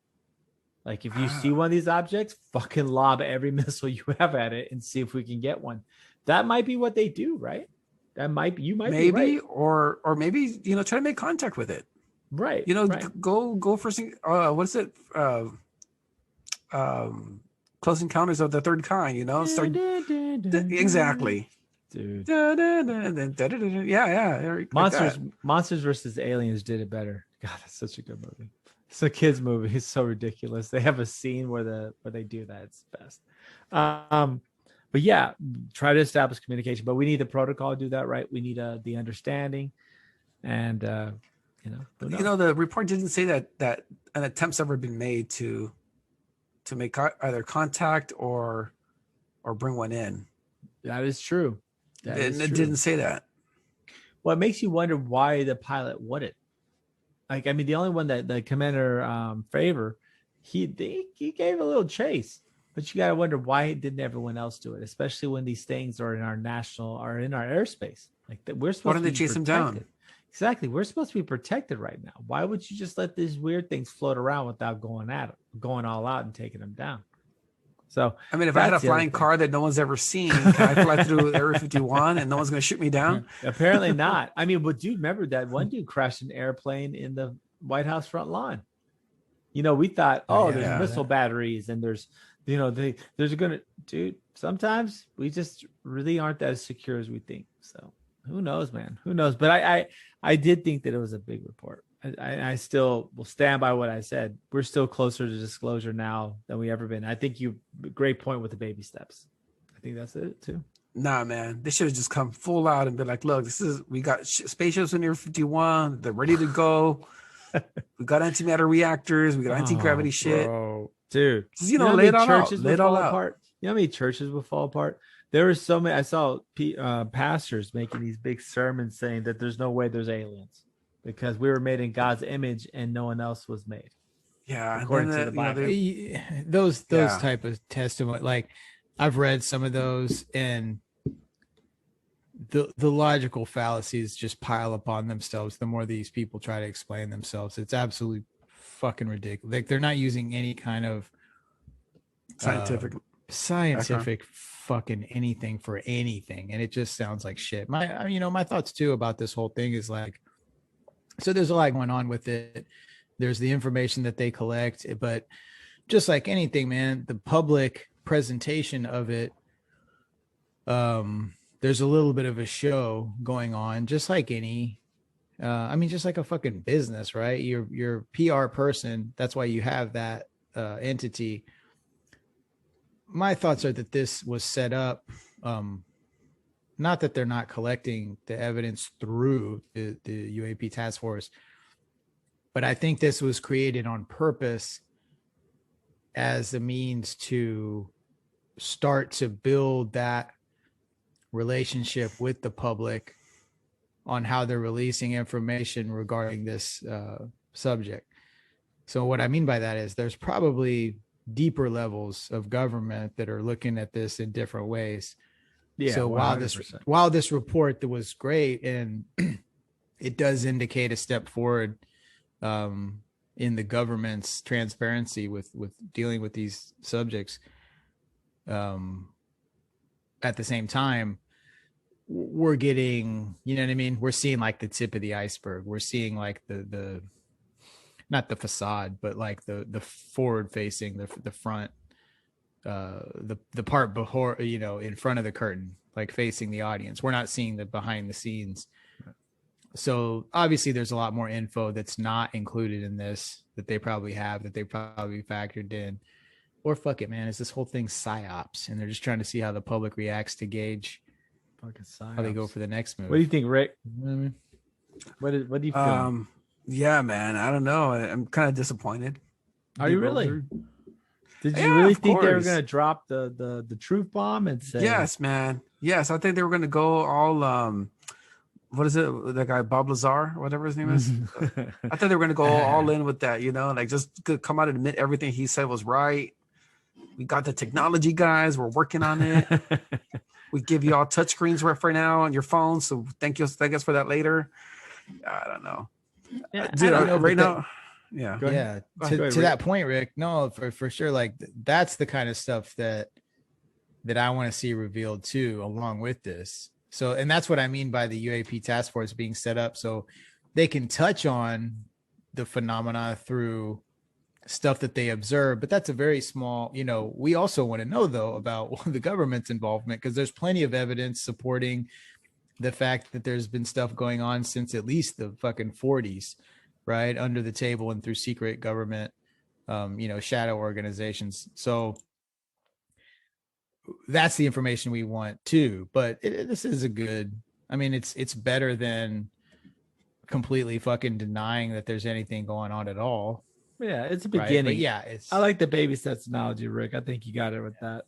Like if you see one of these objects, fucking lob every missile you have at it and see if we can get one. That might be what they do, right? You might be right. or maybe try to make contact with it. Right. Right. Go for what is it? Close Encounters of the Third Kind. Exactly. Dude. Yeah. Monsters versus Aliens did it better. God, that's such a good movie. It's a kids movie. It's so ridiculous. They have a scene where they do that. It's the best. But yeah, try to establish communication. But we need the protocol to do that, right? We need the understanding, and the report didn't say that an attempt's ever been made to make either contact or bring one in. That is true. It didn't say that. Well, it makes you wonder why the pilot wouldn't. Like, I mean, the only one that the Commander Favor, he gave a little chase, but you got to wonder why didn't everyone else do it, especially when these things are in our airspace. Like that, we're supposed. Why don't they chase them down? Exactly, we're supposed to be protected right now. Why would you just let these weird things float around without going all out and taking them down? So, I mean, if I had a flying car that no one's ever seen, can I fly through Area 51 and no one's going to shoot me down? Apparently not. I mean, but dude, remember that one dude crashed an airplane in the White House front lawn. We thought, there's missile batteries and there's going to, dude, sometimes we just really aren't as secure as we think. So who knows, man? Who knows? But I did think that it was a big report. I still will stand by what I said. We're still closer to disclosure now than we ever been. I think great point with the baby steps. I think that's it too. Nah, man, they should have just come full out and been like, look, we got spaceships in Area 51. They're ready to go. We got antimatter reactors. We got anti-gravity shit. Bro. Dude, just, lay it all out. Lay it all out. Apart. You know how many churches would fall apart? There were so many. I saw pastors making these big sermons saying that there's no way there's aliens, because we were made in God's image and no one else was made. Yeah, according to the Bible. Those type of testimony, like I've read some of those, and the logical fallacies just pile upon themselves the more these people try to explain themselves. It's absolutely fucking ridiculous. Like they're not using any kind of scientific fucking anything for anything, and it just sounds like shit. My thoughts too about this whole thing is like, so there's a lot going on with it. There's the information that they collect, but just like anything, man, the public presentation of it, there's a little bit of a show going on, just like any, just like a fucking business, right? Your PR person, that's why you have that entity. My thoughts are that this was set up, not that they're not collecting the evidence through the UAP task force, but I think this was created on purpose as a means to start to build that relationship with the public on how they're releasing information regarding this subject. So what I mean by that is there's probably deeper levels of government that are looking at this in different ways. Yeah. So 100%. while this report that was great and it does indicate a step forward in the government's transparency with dealing with these subjects, at the same time, we're getting, you know what I mean? We're seeing like the tip of the iceberg. We're seeing like the not the facade, but like the forward facing, the front, the part before, you know, in front of the curtain, like facing the audience. We're not seeing the behind the scenes. So obviously there's a lot more info that's not included in this that they probably have, that they probably factored in. Or fuck it, man, is this whole thing psyops and they're just trying to see how the public reacts to gauge Fucking psyops. how they go for the next move. What do you think, Rick? You know what I mean? What do you feel? Yeah, man, I don't know. I'm kind of disappointed. Are you really? Did you Yeah, really of think they were course. going to drop the truth bomb and say, Yes, man. Yes, I think they were going to go all what is it? That guy Bob Lazar, whatever his name is. I thought they were going to go all in with that, you know, like just come out and admit everything he said was right. We got the technology guys. We're working on it. We give you all touchscreens right now on your phone. So thank us for that later. I don't know. Yeah, Dude, I don't know, right but now. Yeah. Go ahead. Yeah, Go ahead, to Rick. that point, Rick, no, for sure, like that's the kind of stuff that I want to see revealed too, along with this. So, and that's what I mean by the UAP task force being set up, so they can touch on the phenomena through stuff that they observe, but that's a very small, you know. We also want to know though about the government's involvement, because there's plenty of evidence supporting the fact that there's been stuff going on since at least the fucking 40s, right, under the table and through secret government, you know, shadow organizations. So that's the information we want too. But this is a good, I mean, it's better than completely fucking denying that there's anything going on at all. Yeah, it's a Right? beginning. But yeah, it's I like the baby steps analogy, Rick. I think you got it with that.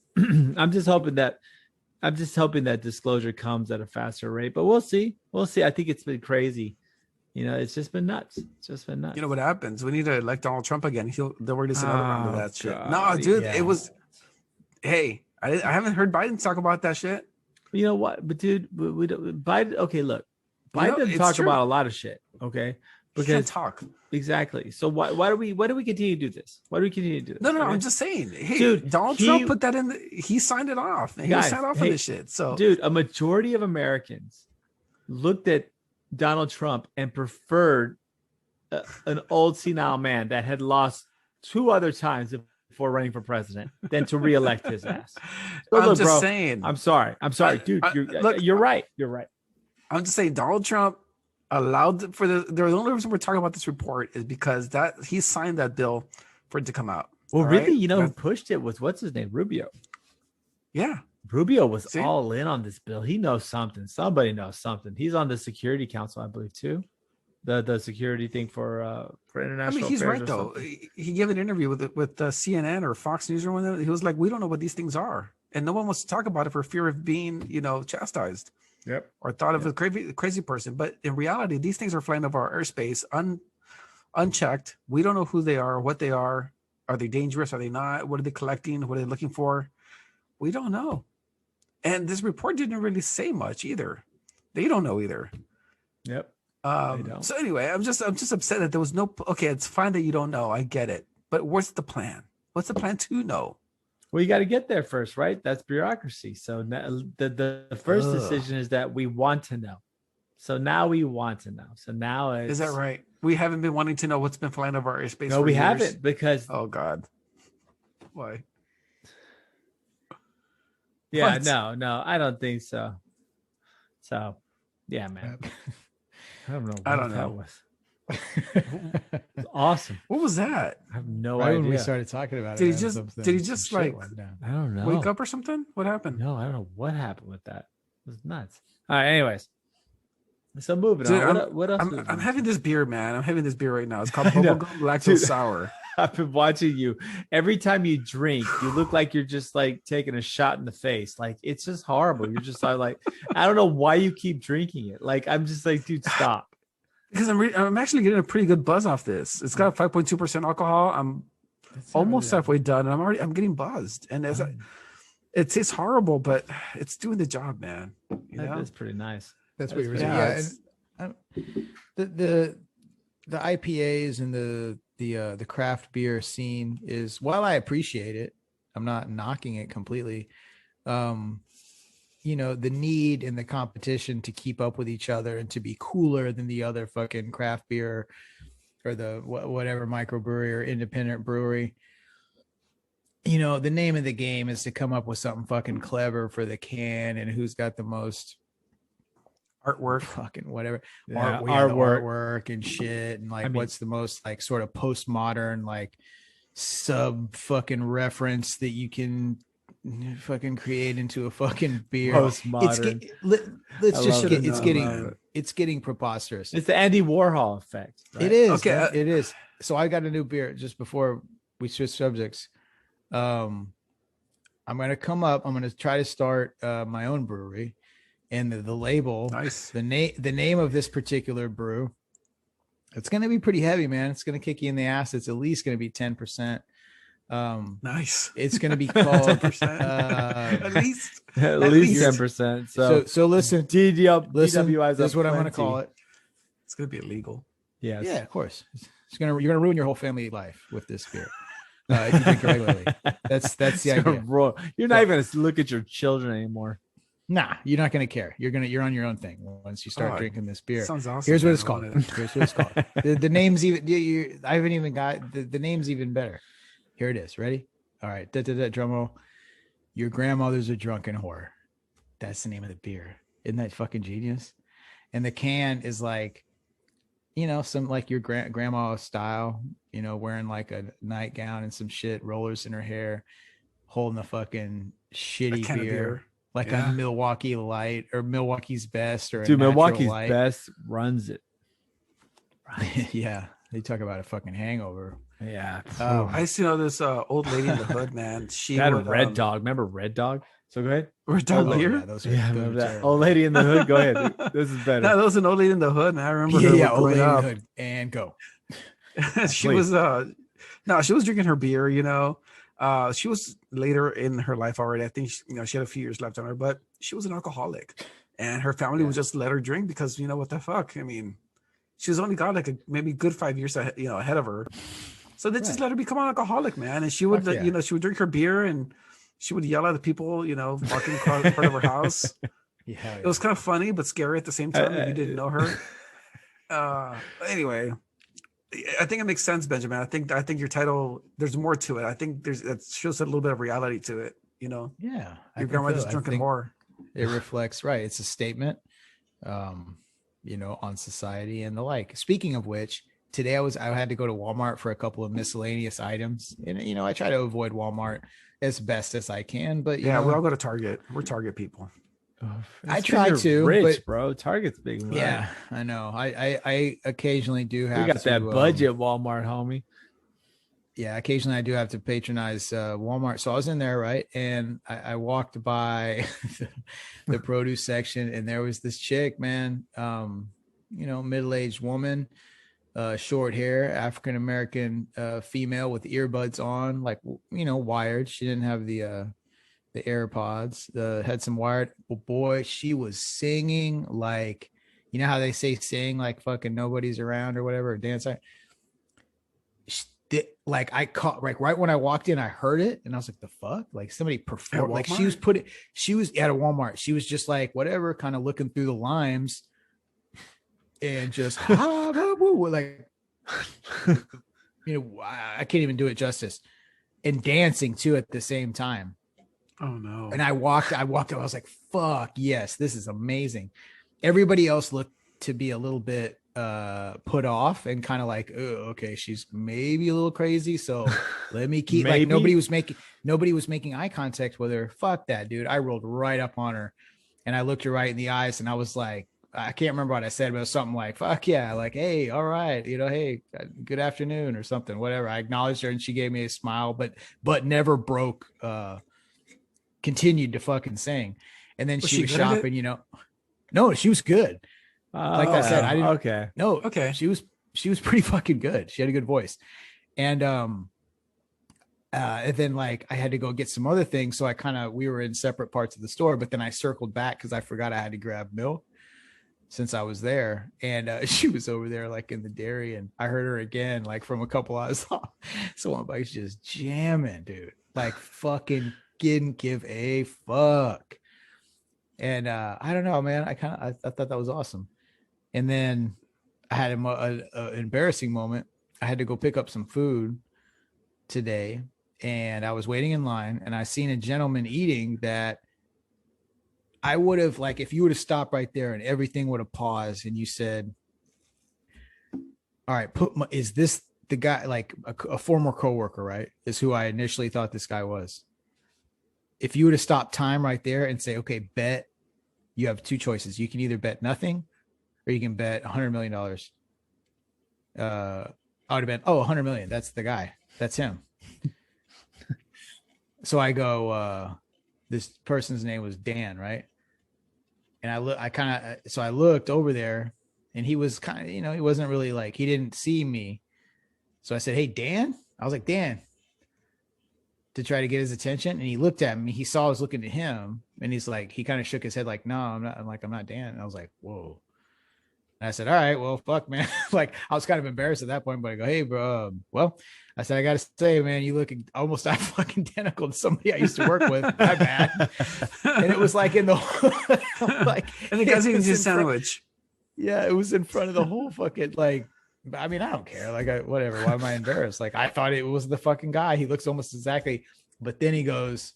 I'm just hoping that disclosure comes at a faster rate, but we'll see. We'll see. I think it's been crazy. You know, it's just been nuts. It's just been nuts. You know what happens? We need to elect Donald Trump again. They'll release another round of that shit. God, No, dude, yeah. it was. Hey, I haven't heard Biden talk about that shit. You know what? But dude, we don't, Biden. Okay, look, You know, Biden doesn't it's talk true. about a lot of shit. Okay, He can't because talk. exactly. So why do we continue to do this? Why do we continue to do this? No, Okay? I'm just saying. Hey, Dude, Donald Trump put that in. He signed it off. And he Guys, signed off hey, on this shit. So, dude, a majority of Americans looked at Donald Trump and preferred an old senile man that had lost 2 other times before running for president than to reelect his ass. So I'm look, just bro, saying. I'm sorry, dude. You're right. You're right. I'm just saying Donald Trump allowed for the only reason we're talking about this report is because that he signed that bill for it to come out. Well, all really, right? you know who pushed it was what's his name, Rubio. Yeah. Rubio was See? all in on this bill. He knows something. Somebody knows something. He's on the Security Council, I believe, too. The security thing for I international. mean, he's affairs right or though. something. He gave an interview with CNN or Fox News or one of them. He was like, "We don't know what these things are, and no one wants to talk about it for fear of being, you know, chastised Yep. or thought of a crazy person." But in reality, these things are flying over our airspace unchecked. We don't know who they are, what they are. Are they dangerous? Are they not? What are they collecting? What are they looking for? We don't know. And this report didn't really say much either. They don't know either. Yep. don't. So anyway, I'm just upset that there was no. Okay, it's fine that you don't know. I get it, but what's the plan? What's the plan to know? Well, you got to get there first, right? That's bureaucracy. So the first decision is that we want to know. So now we want to know. So now Is that right? We haven't been wanting to know what's been flying over our airspace. No, for we years. haven't because Oh God, why? yeah, What? no, I don't think so. So yeah, man. I don't know. What I don't that know. was. It's awesome. What was that? I have no Right idea. when we started talking about Did it, he just- something- did he some just, shit like, went down. I don't know. Wake up or something? What happened? No, I don't know what happened with that. It was nuts. All right. Anyways, so moving Dude, on. What else? I'm having this beer, man. I'm having this beer right now. It's called I know. Bubblegum Lactose Dude. Sour. I've been watching you. Every time you drink, you look like you're just like taking a shot in the face. Like it's just horrible. You're just like, I don't know why you keep drinking it. Like I'm just like, dude, stop. Because I'm actually getting a pretty good buzz off this. It's got 5.2% alcohol. I'm almost halfway done, and I'm getting buzzed. And it's horrible, but it's doing the job, man. You know? That's pretty nice. That's what you're saying. Yeah, the IPAs and the craft beer scene is, while I appreciate it, I'm not knocking it completely. You know, the need and the competition to keep up with each other and to be cooler than the other fucking craft beer or the whatever microbrewery or independent brewery. You know, the name of the game is to come up with something fucking clever for the can and who's got the most artwork, fucking whatever, artwork and shit, and like what's the most like sort of postmodern like sub fucking reference that you can fucking create into a fucking beer. Postmodern. It's getting preposterous. It's the Andy Warhol effect. Right? It is. Okay. It is. So I got a new beer just before we switch subjects. I'm gonna try to start my own brewery, and the label, nice. The name of this particular brew, it's gonna be pretty heavy, man. It's gonna kick you in the ass. It's at least gonna be 10%. Nice. It's gonna be called at least 10%. So listen, DWIs. That's what I'm gonna call it. It's gonna be illegal. Yes. Yeah, of course. You're gonna ruin your whole family life with this beer. If you drink it regularly. That's the idea. You're not even gonna look at your children anymore. Nah, you're not gonna care. You're on your own thing once you start drinking this beer. Sounds awesome. Here's what it's called. The name's even. I haven't even got the name's even better. Here it is. Ready? All right. Drum roll. Your grandmother's a drunken whore. That's the name of the beer. Isn't that fucking genius? And the can is like, you know, some like your grandma style, you know, wearing like a nightgown and some shit, rollers in her hair, holding a fucking shitty beer. Like a Milwaukee Light or Milwaukee's Best or Milwaukee's Light. Best runs it. Right. Yeah. They talk about a fucking hangover. Yeah. I used to know this old lady in the hood, man. She had Red Dog. Remember Red Dog? So go ahead. Red Dog beer? Yeah, those are that old lady in the hood. Go ahead. This is better. No, that was an old lady in the hood, man. I remember her old lady up. in the hood. And go. She was she was drinking her beer, you know. She was later in her life already. I think she had a few years left on her, but she was an alcoholic, and her family would just let her drink because what the fuck. I mean, she's only got like maybe good 5 years ahead of her, so they just let her become an alcoholic, man. And she would she would drink her beer and she would yell at the people walking across front of her house. Yeah, it was kind of funny but scary at the same time if you didn't know her. Anyway. I think it makes sense, Benjamin. I think your title, there's more to it. I think that shows a little bit of reality to it, Yeah. Your grandmother's drunken whore. It reflects, right. It's a statement, on society and the like. Speaking of which, today I had to go to Walmart for a couple of miscellaneous items. And, I try to avoid Walmart as best as I can, but we all go to Target. We're Target people. I try to, rich, bro. Target's big. Money. Yeah, I know. I occasionally do have. We got that budget, Walmart, homie. Yeah, occasionally I do have to patronize Walmart. So I was in there, right, and I walked by the produce section, and there was this chick, man. Middle-aged woman, short hair, African American female with earbuds on, like wired. She didn't have the AirPods, had some wired. Well, boy, she was singing like, how they say sing like fucking nobody's around or whatever, or dance. Like I caught right when I walked in, I heard it and I was like, the fuck? Like somebody performed, like she was at a Walmart. She was just like, whatever, kind of looking through the limes and just, like, I can't even do it justice, and dancing too at the same time. Oh no. And I walked, I was like, fuck yes, this is amazing. Everybody else looked to be a little bit put off and kind of like, oh, okay, she's maybe a little crazy. So let me keep like nobody was making eye contact with her. Fuck that, dude. I rolled right up on her and I looked her right in the eyes and I was like, I can't remember what I said, but it was something like, fuck yeah, like, hey, all right, hey, good afternoon or something, whatever. I acknowledged her and she gave me a smile, but never continued to fucking sing. And then she was shopping, no, she was good. Like I said, I didn't. Okay. No. Okay. She was pretty fucking good. She had a good voice. And then like I had to go get some other things. So we were in separate parts of the store, but then I circled back because I forgot I had to grab milk since I was there. And she was over there like in the dairy, and I heard her again, like from a couple hours off. So my bike's just jamming, dude. Like fucking didn't give a fuck. And I don't know, man. I thought that was awesome. And then I had an embarrassing moment. I had to go pick up some food today, and I was waiting in line, and I seen a gentleman eating that I would have, like, if you would have stopped right there and everything would have paused and you said, all right, is this the guy, like a former coworker, right? Is who I initially thought this guy was. If you would have stopped time right there and say, okay, bet, you have two choices. You can either bet nothing or you can bet $100 million. I would have been, $100 million. That's the guy. That's him. So I go, this person's name was Dan, right? And I looked over there, and he was kind of, he wasn't really like, he didn't see me. So I said, hey, Dan. I was like, Dan, to try to get his attention. And he looked at me. He saw I was looking at him, and he's like, he kind of shook his head like, no, I'm not. I'm not Dan. And I was like, whoa. And I said, all right, well, fuck, man. Like, I was kind of embarrassed at that point, but I go, hey, bro. Well, I said, I got to say, man, you look almost fucking identical to somebody I used to work with. My bad. And it was like in the, like, and the guy's eating his sandwich. Yeah, it was in front of the whole fucking, like, I mean, I don't care. Like, whatever. Why am I embarrassed? Like, I thought it was the fucking guy. He looks almost exactly. But then he goes,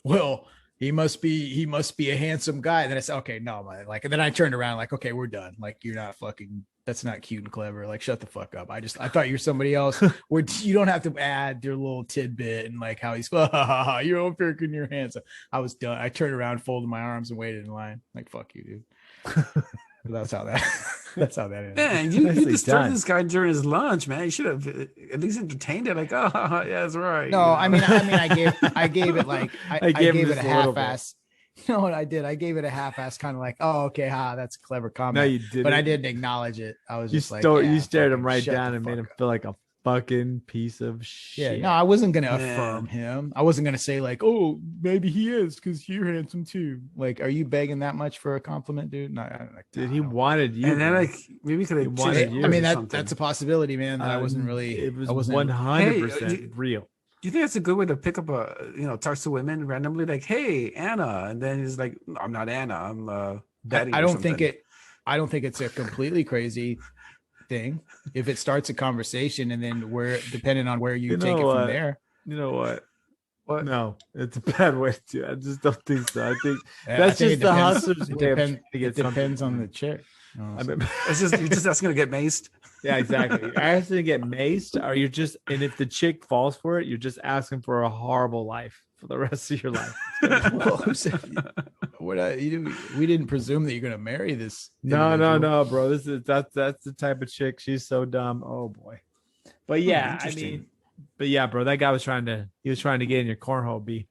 well, he must be a handsome guy. And then I said, okay, no, man. Like, and then I turned around, like, okay, we're done. Like, you're not fucking, that's not cute and clever. Like, shut the fuck up. I thought you're somebody else where you don't have to add your little tidbit and like how he's, you're American, you're handsome. I was done. I turned around, folded my arms, and waited in line. Like, fuck you, dude. That's how that is. Man, you disturbed this guy during his lunch, man. You should have at least entertained it. Like, oh, yeah, that's right. No, I mean, I gave it like I gave it a half-ass. You know what I did? I gave it a half-ass, kind of like, oh, okay, that's a clever comment. No, you didn't. But I didn't acknowledge it. I was just you stared him right down and made him feel like a fucking piece of shit. Yeah, no, I wasn't gonna affirm him. I wasn't gonna say like, oh, maybe he is because you're handsome too. Like, are you begging that much for a compliment, dude? No, dude, he wanted you, and then like maybe could have wanted you. I mean, that's a possibility, man. That I wasn't really. It was 100% real. Do you think that's a good way to pick up talk to women randomly? Like, hey, Anna, and then he's like, no, I'm not Anna. I'm Betty. I don't think it's a completely crazy thing. If it starts a conversation and then depending on where you take it from there. You know what? What? No, it's a bad way to. I just don't think so. I think that's just the hustler's way it depends on the chick. I mean, you're just asking to get maced. Yeah, exactly. You're asking to get maced, or you're just, and if the chick falls for it, you're just asking for a horrible life for the rest of your life. We didn't presume that you're gonna marry this. No, bro. That's the type of chick. She's so dumb. Oh boy. But yeah, I mean, bro, that guy was trying to get in your cornhole, B.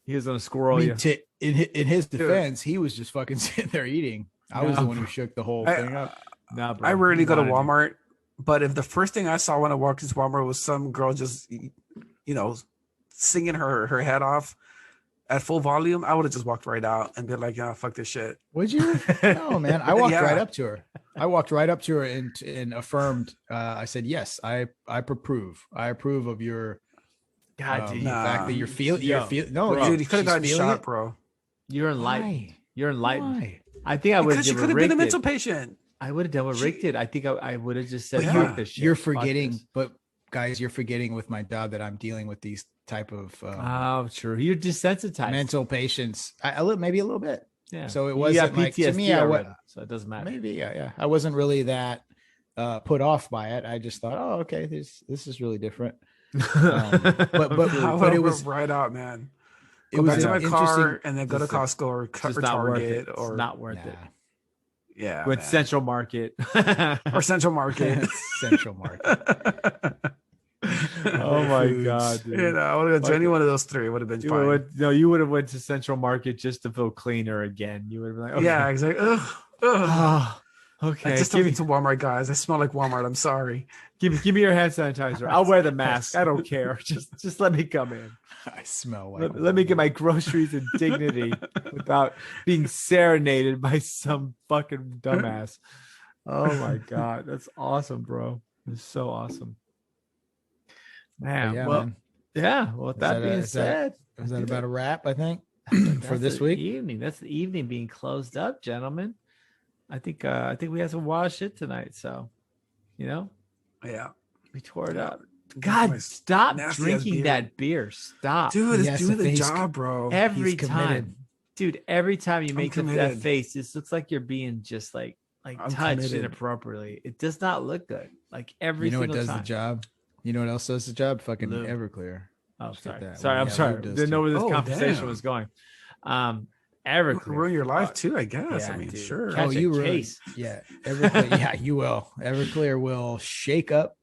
He was gonna squirrel you. In his defense, he was just fucking sitting there eating. I was the one who shook the whole thing up. No, bro. I rarely go to Walmart, but if the first thing I saw when I walked into Walmart was some girl just, singing her head off at full volume, I would have just walked right out and been like, yeah, fuck this shit. Would you? No, man. I walked right up to her. And affirmed. I said, yes, I approve. I approve of your God, dude, the fact that you're feeling. No, bro, dude, you could have gotten shot, bro. You're enlightened. You're enlightened. Why? I think I would have. Because you could have been a mental patient. I would have done what Rick did. I think I would have just said, fuck this shit. You're forgetting, but guys, you're forgetting with my job that I'm dealing with these type of true. You're desensitized. Mental patients. Maybe a little bit. Yeah. So it wasn't like to me. So it doesn't matter. Maybe yeah. I wasn't really that put off by it. I just thought, oh, okay, this is really different. But it was right out, man. Go back to my car interesting. and then go to Costco or Target or not worth it. Yeah, with Central Market or Central Market. Central Market. Oh my god, dude. You know, I would have gone to any one of those three. It would have been fine. You would have went to Central Market just to feel cleaner again. You would have been like, okay. Yeah, exactly. Oh, okay. I just took me to Walmart, guys. I smell like Walmart. I'm sorry. Give me your hand sanitizer. I'll wear the mask. I don't care. Just let me come in. I smell like. Let me get my groceries and dignity without being serenaded by some fucking dumbass. Oh my god, that's awesome, bro. It's so awesome. Man, man. Yeah. Well, with that being said, is that about a wrap? I think for this week. That's the evening being closed up, gentlemen. I think we had some wild shit tonight. So, yeah, we tore it up. God, stop drinking that beer. Stop, dude. It's doing the job, bro. Every time, dude. Every time you make that face, it looks like you're being just like touched inappropriately. It does not look good. Like every single time. You know what does the job? You know what else does the job? Fucking Everclear. Oh, sorry. I'm sorry. Didn't know where this conversation was going. Everclear ruin your life too, I guess. I mean, dude. Sure. You ruin. Yeah, Everclear. Yeah, you will. Everclear will shake up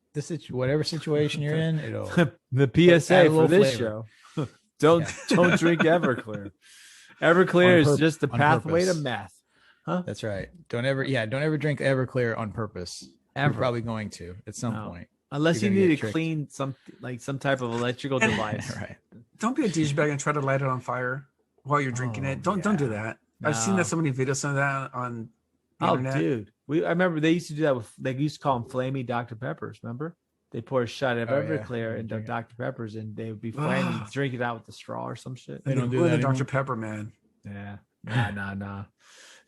whatever situation you're in. It'll the PSA for this show. Don't drink Everclear. Everclear is just the pathway to meth. Huh? That's right. Don't ever drink Everclear on purpose. You're probably going to at some point. Unless you need to clean some type of electrical device. Right. Don't be a douchebag and try to light it on fire while you're drinking it. Don't do that. No. I've seen that so many videos of that on the internet. Dude. I remember they used to do that they used to call them flamey Dr. Peppers, remember? They pour a shot of Everclear into Dr. Peppers and they would be flaming, drink it out with a straw or some shit. They don't do that. Dr. Pepper, man. Yeah. Nah.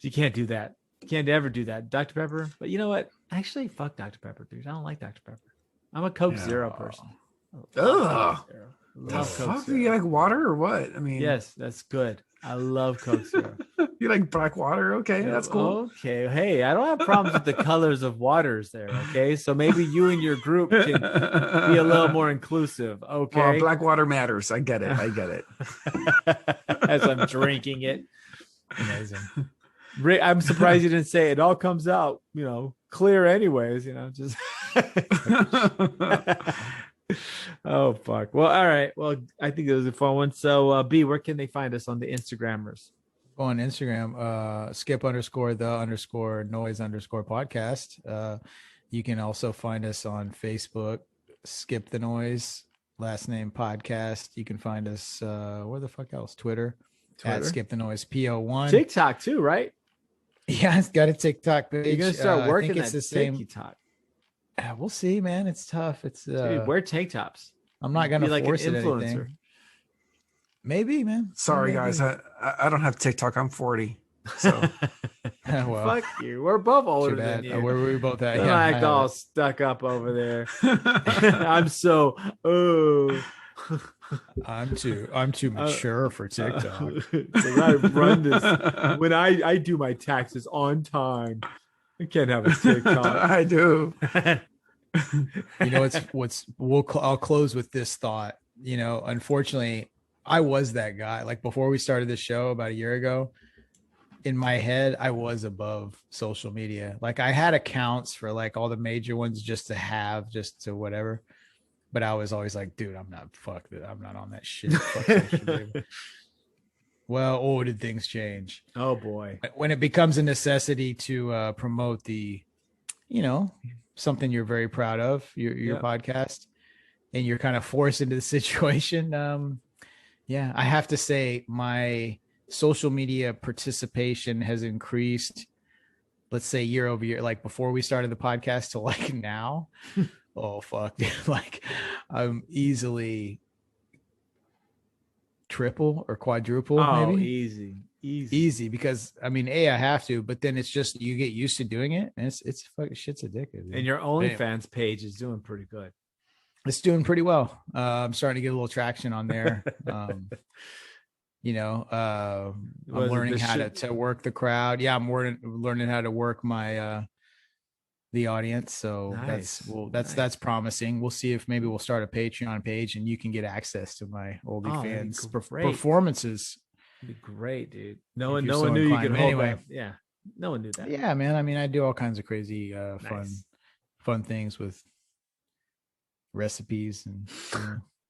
You can't do that. You can't ever do that. Dr. Pepper. But you know what? Actually, fuck Dr. Pepper, dude. I don't like Dr. Pepper. I'm a Coke Zero person. Ugh. Love Coke Zero. You like water or what? I mean, yes, that's good. I love Coke Zero. You like black water? Okay, that's cool. Okay, hey, I don't have problems with the colors of waters there. Okay, so maybe you and your group can be a little more inclusive. Okay, well, black water matters. I get it. As I'm drinking it, amazing. I'm surprised you didn't say it all comes out, clear anyways. Just. Oh fuck. Well, all right. Well, I think it was a fun one. So B, where can they find us on the Instagrammers? On Instagram, skip_the_noise_podcast. You can also find us on Facebook, Skip the Noise, last name podcast. You can find us where the fuck else? Twitter. At Skip the Noise PO1. TikTok too, right? Yeah, it's got a TikTok page. You're gonna start working it's the same TikTok. We'll see, man. It's tough. It's dude, wear tank tops. I'm not gonna be force like an influencer. Anything. Maybe, man. Sorry, guys. I don't have TikTok. I'm 40. So well, fuck you. We're both older than you. Where were we both at? Don't act all stuck up over there. I'm so I'm too mature for TikTok. I run this when I do my taxes on time. I can't have a TikTok. I do. I'll close with this thought. Unfortunately, I was that guy. Like before we started this show about a year ago, in my head, I was above social media. Like I had accounts for like all the major ones just to whatever. But I was always like, dude, I'm not on that shit. Fuck social media. Well, did things change? Oh boy. When it becomes a necessity to promote the, something you're very proud of, your podcast, and you're kind of forced into the situation. I have to say my social media participation has increased, let's say year over year, like before we started the podcast to like now. Oh fuck. Like I'm easily triple or quadruple. Maybe easy because I have to, but then it's just you get used to doing it and it's fucking shit's addictive, dude. And your OnlyFans page is doing pretty good. It's doing pretty well. I'm starting to get a little traction on there. I'm learning how to work the crowd. Yeah, I'm learning how to work my the audience. So Nice. that's promising. We'll see if maybe we'll start a Patreon page and you can get access to my oldie fans performances. It'd be great, dude. If No one you're so knew you inclined. could hold Anyway. that. Yeah. No one knew that. Yeah, man. I mean, I do all kinds of crazy Nice. fun things with recipes and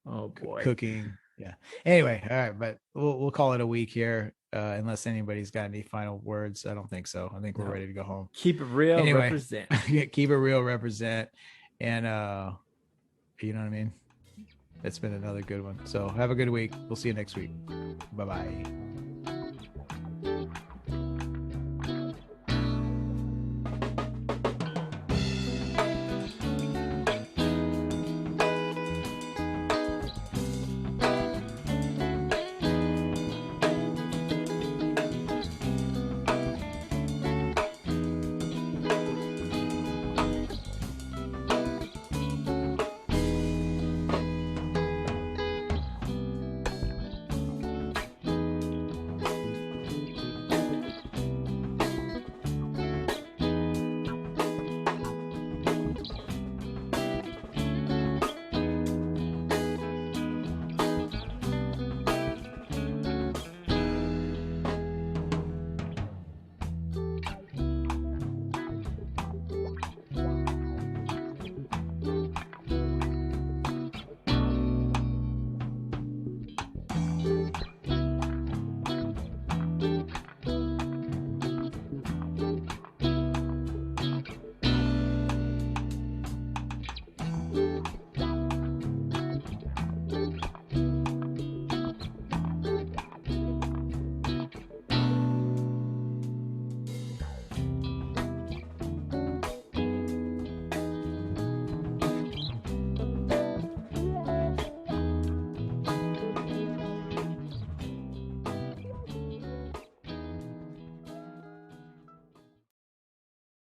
Oh boy. cooking. Yeah. Anyway, all right, but we'll call it a week here. Unless anybody's got any final words. I don't think so. I think we're ready to go home. Keep it real, Anyway, represent. keep it real, represent. And you know what I mean? It's been another good one. So have a good week. We'll see you next week. Bye-bye.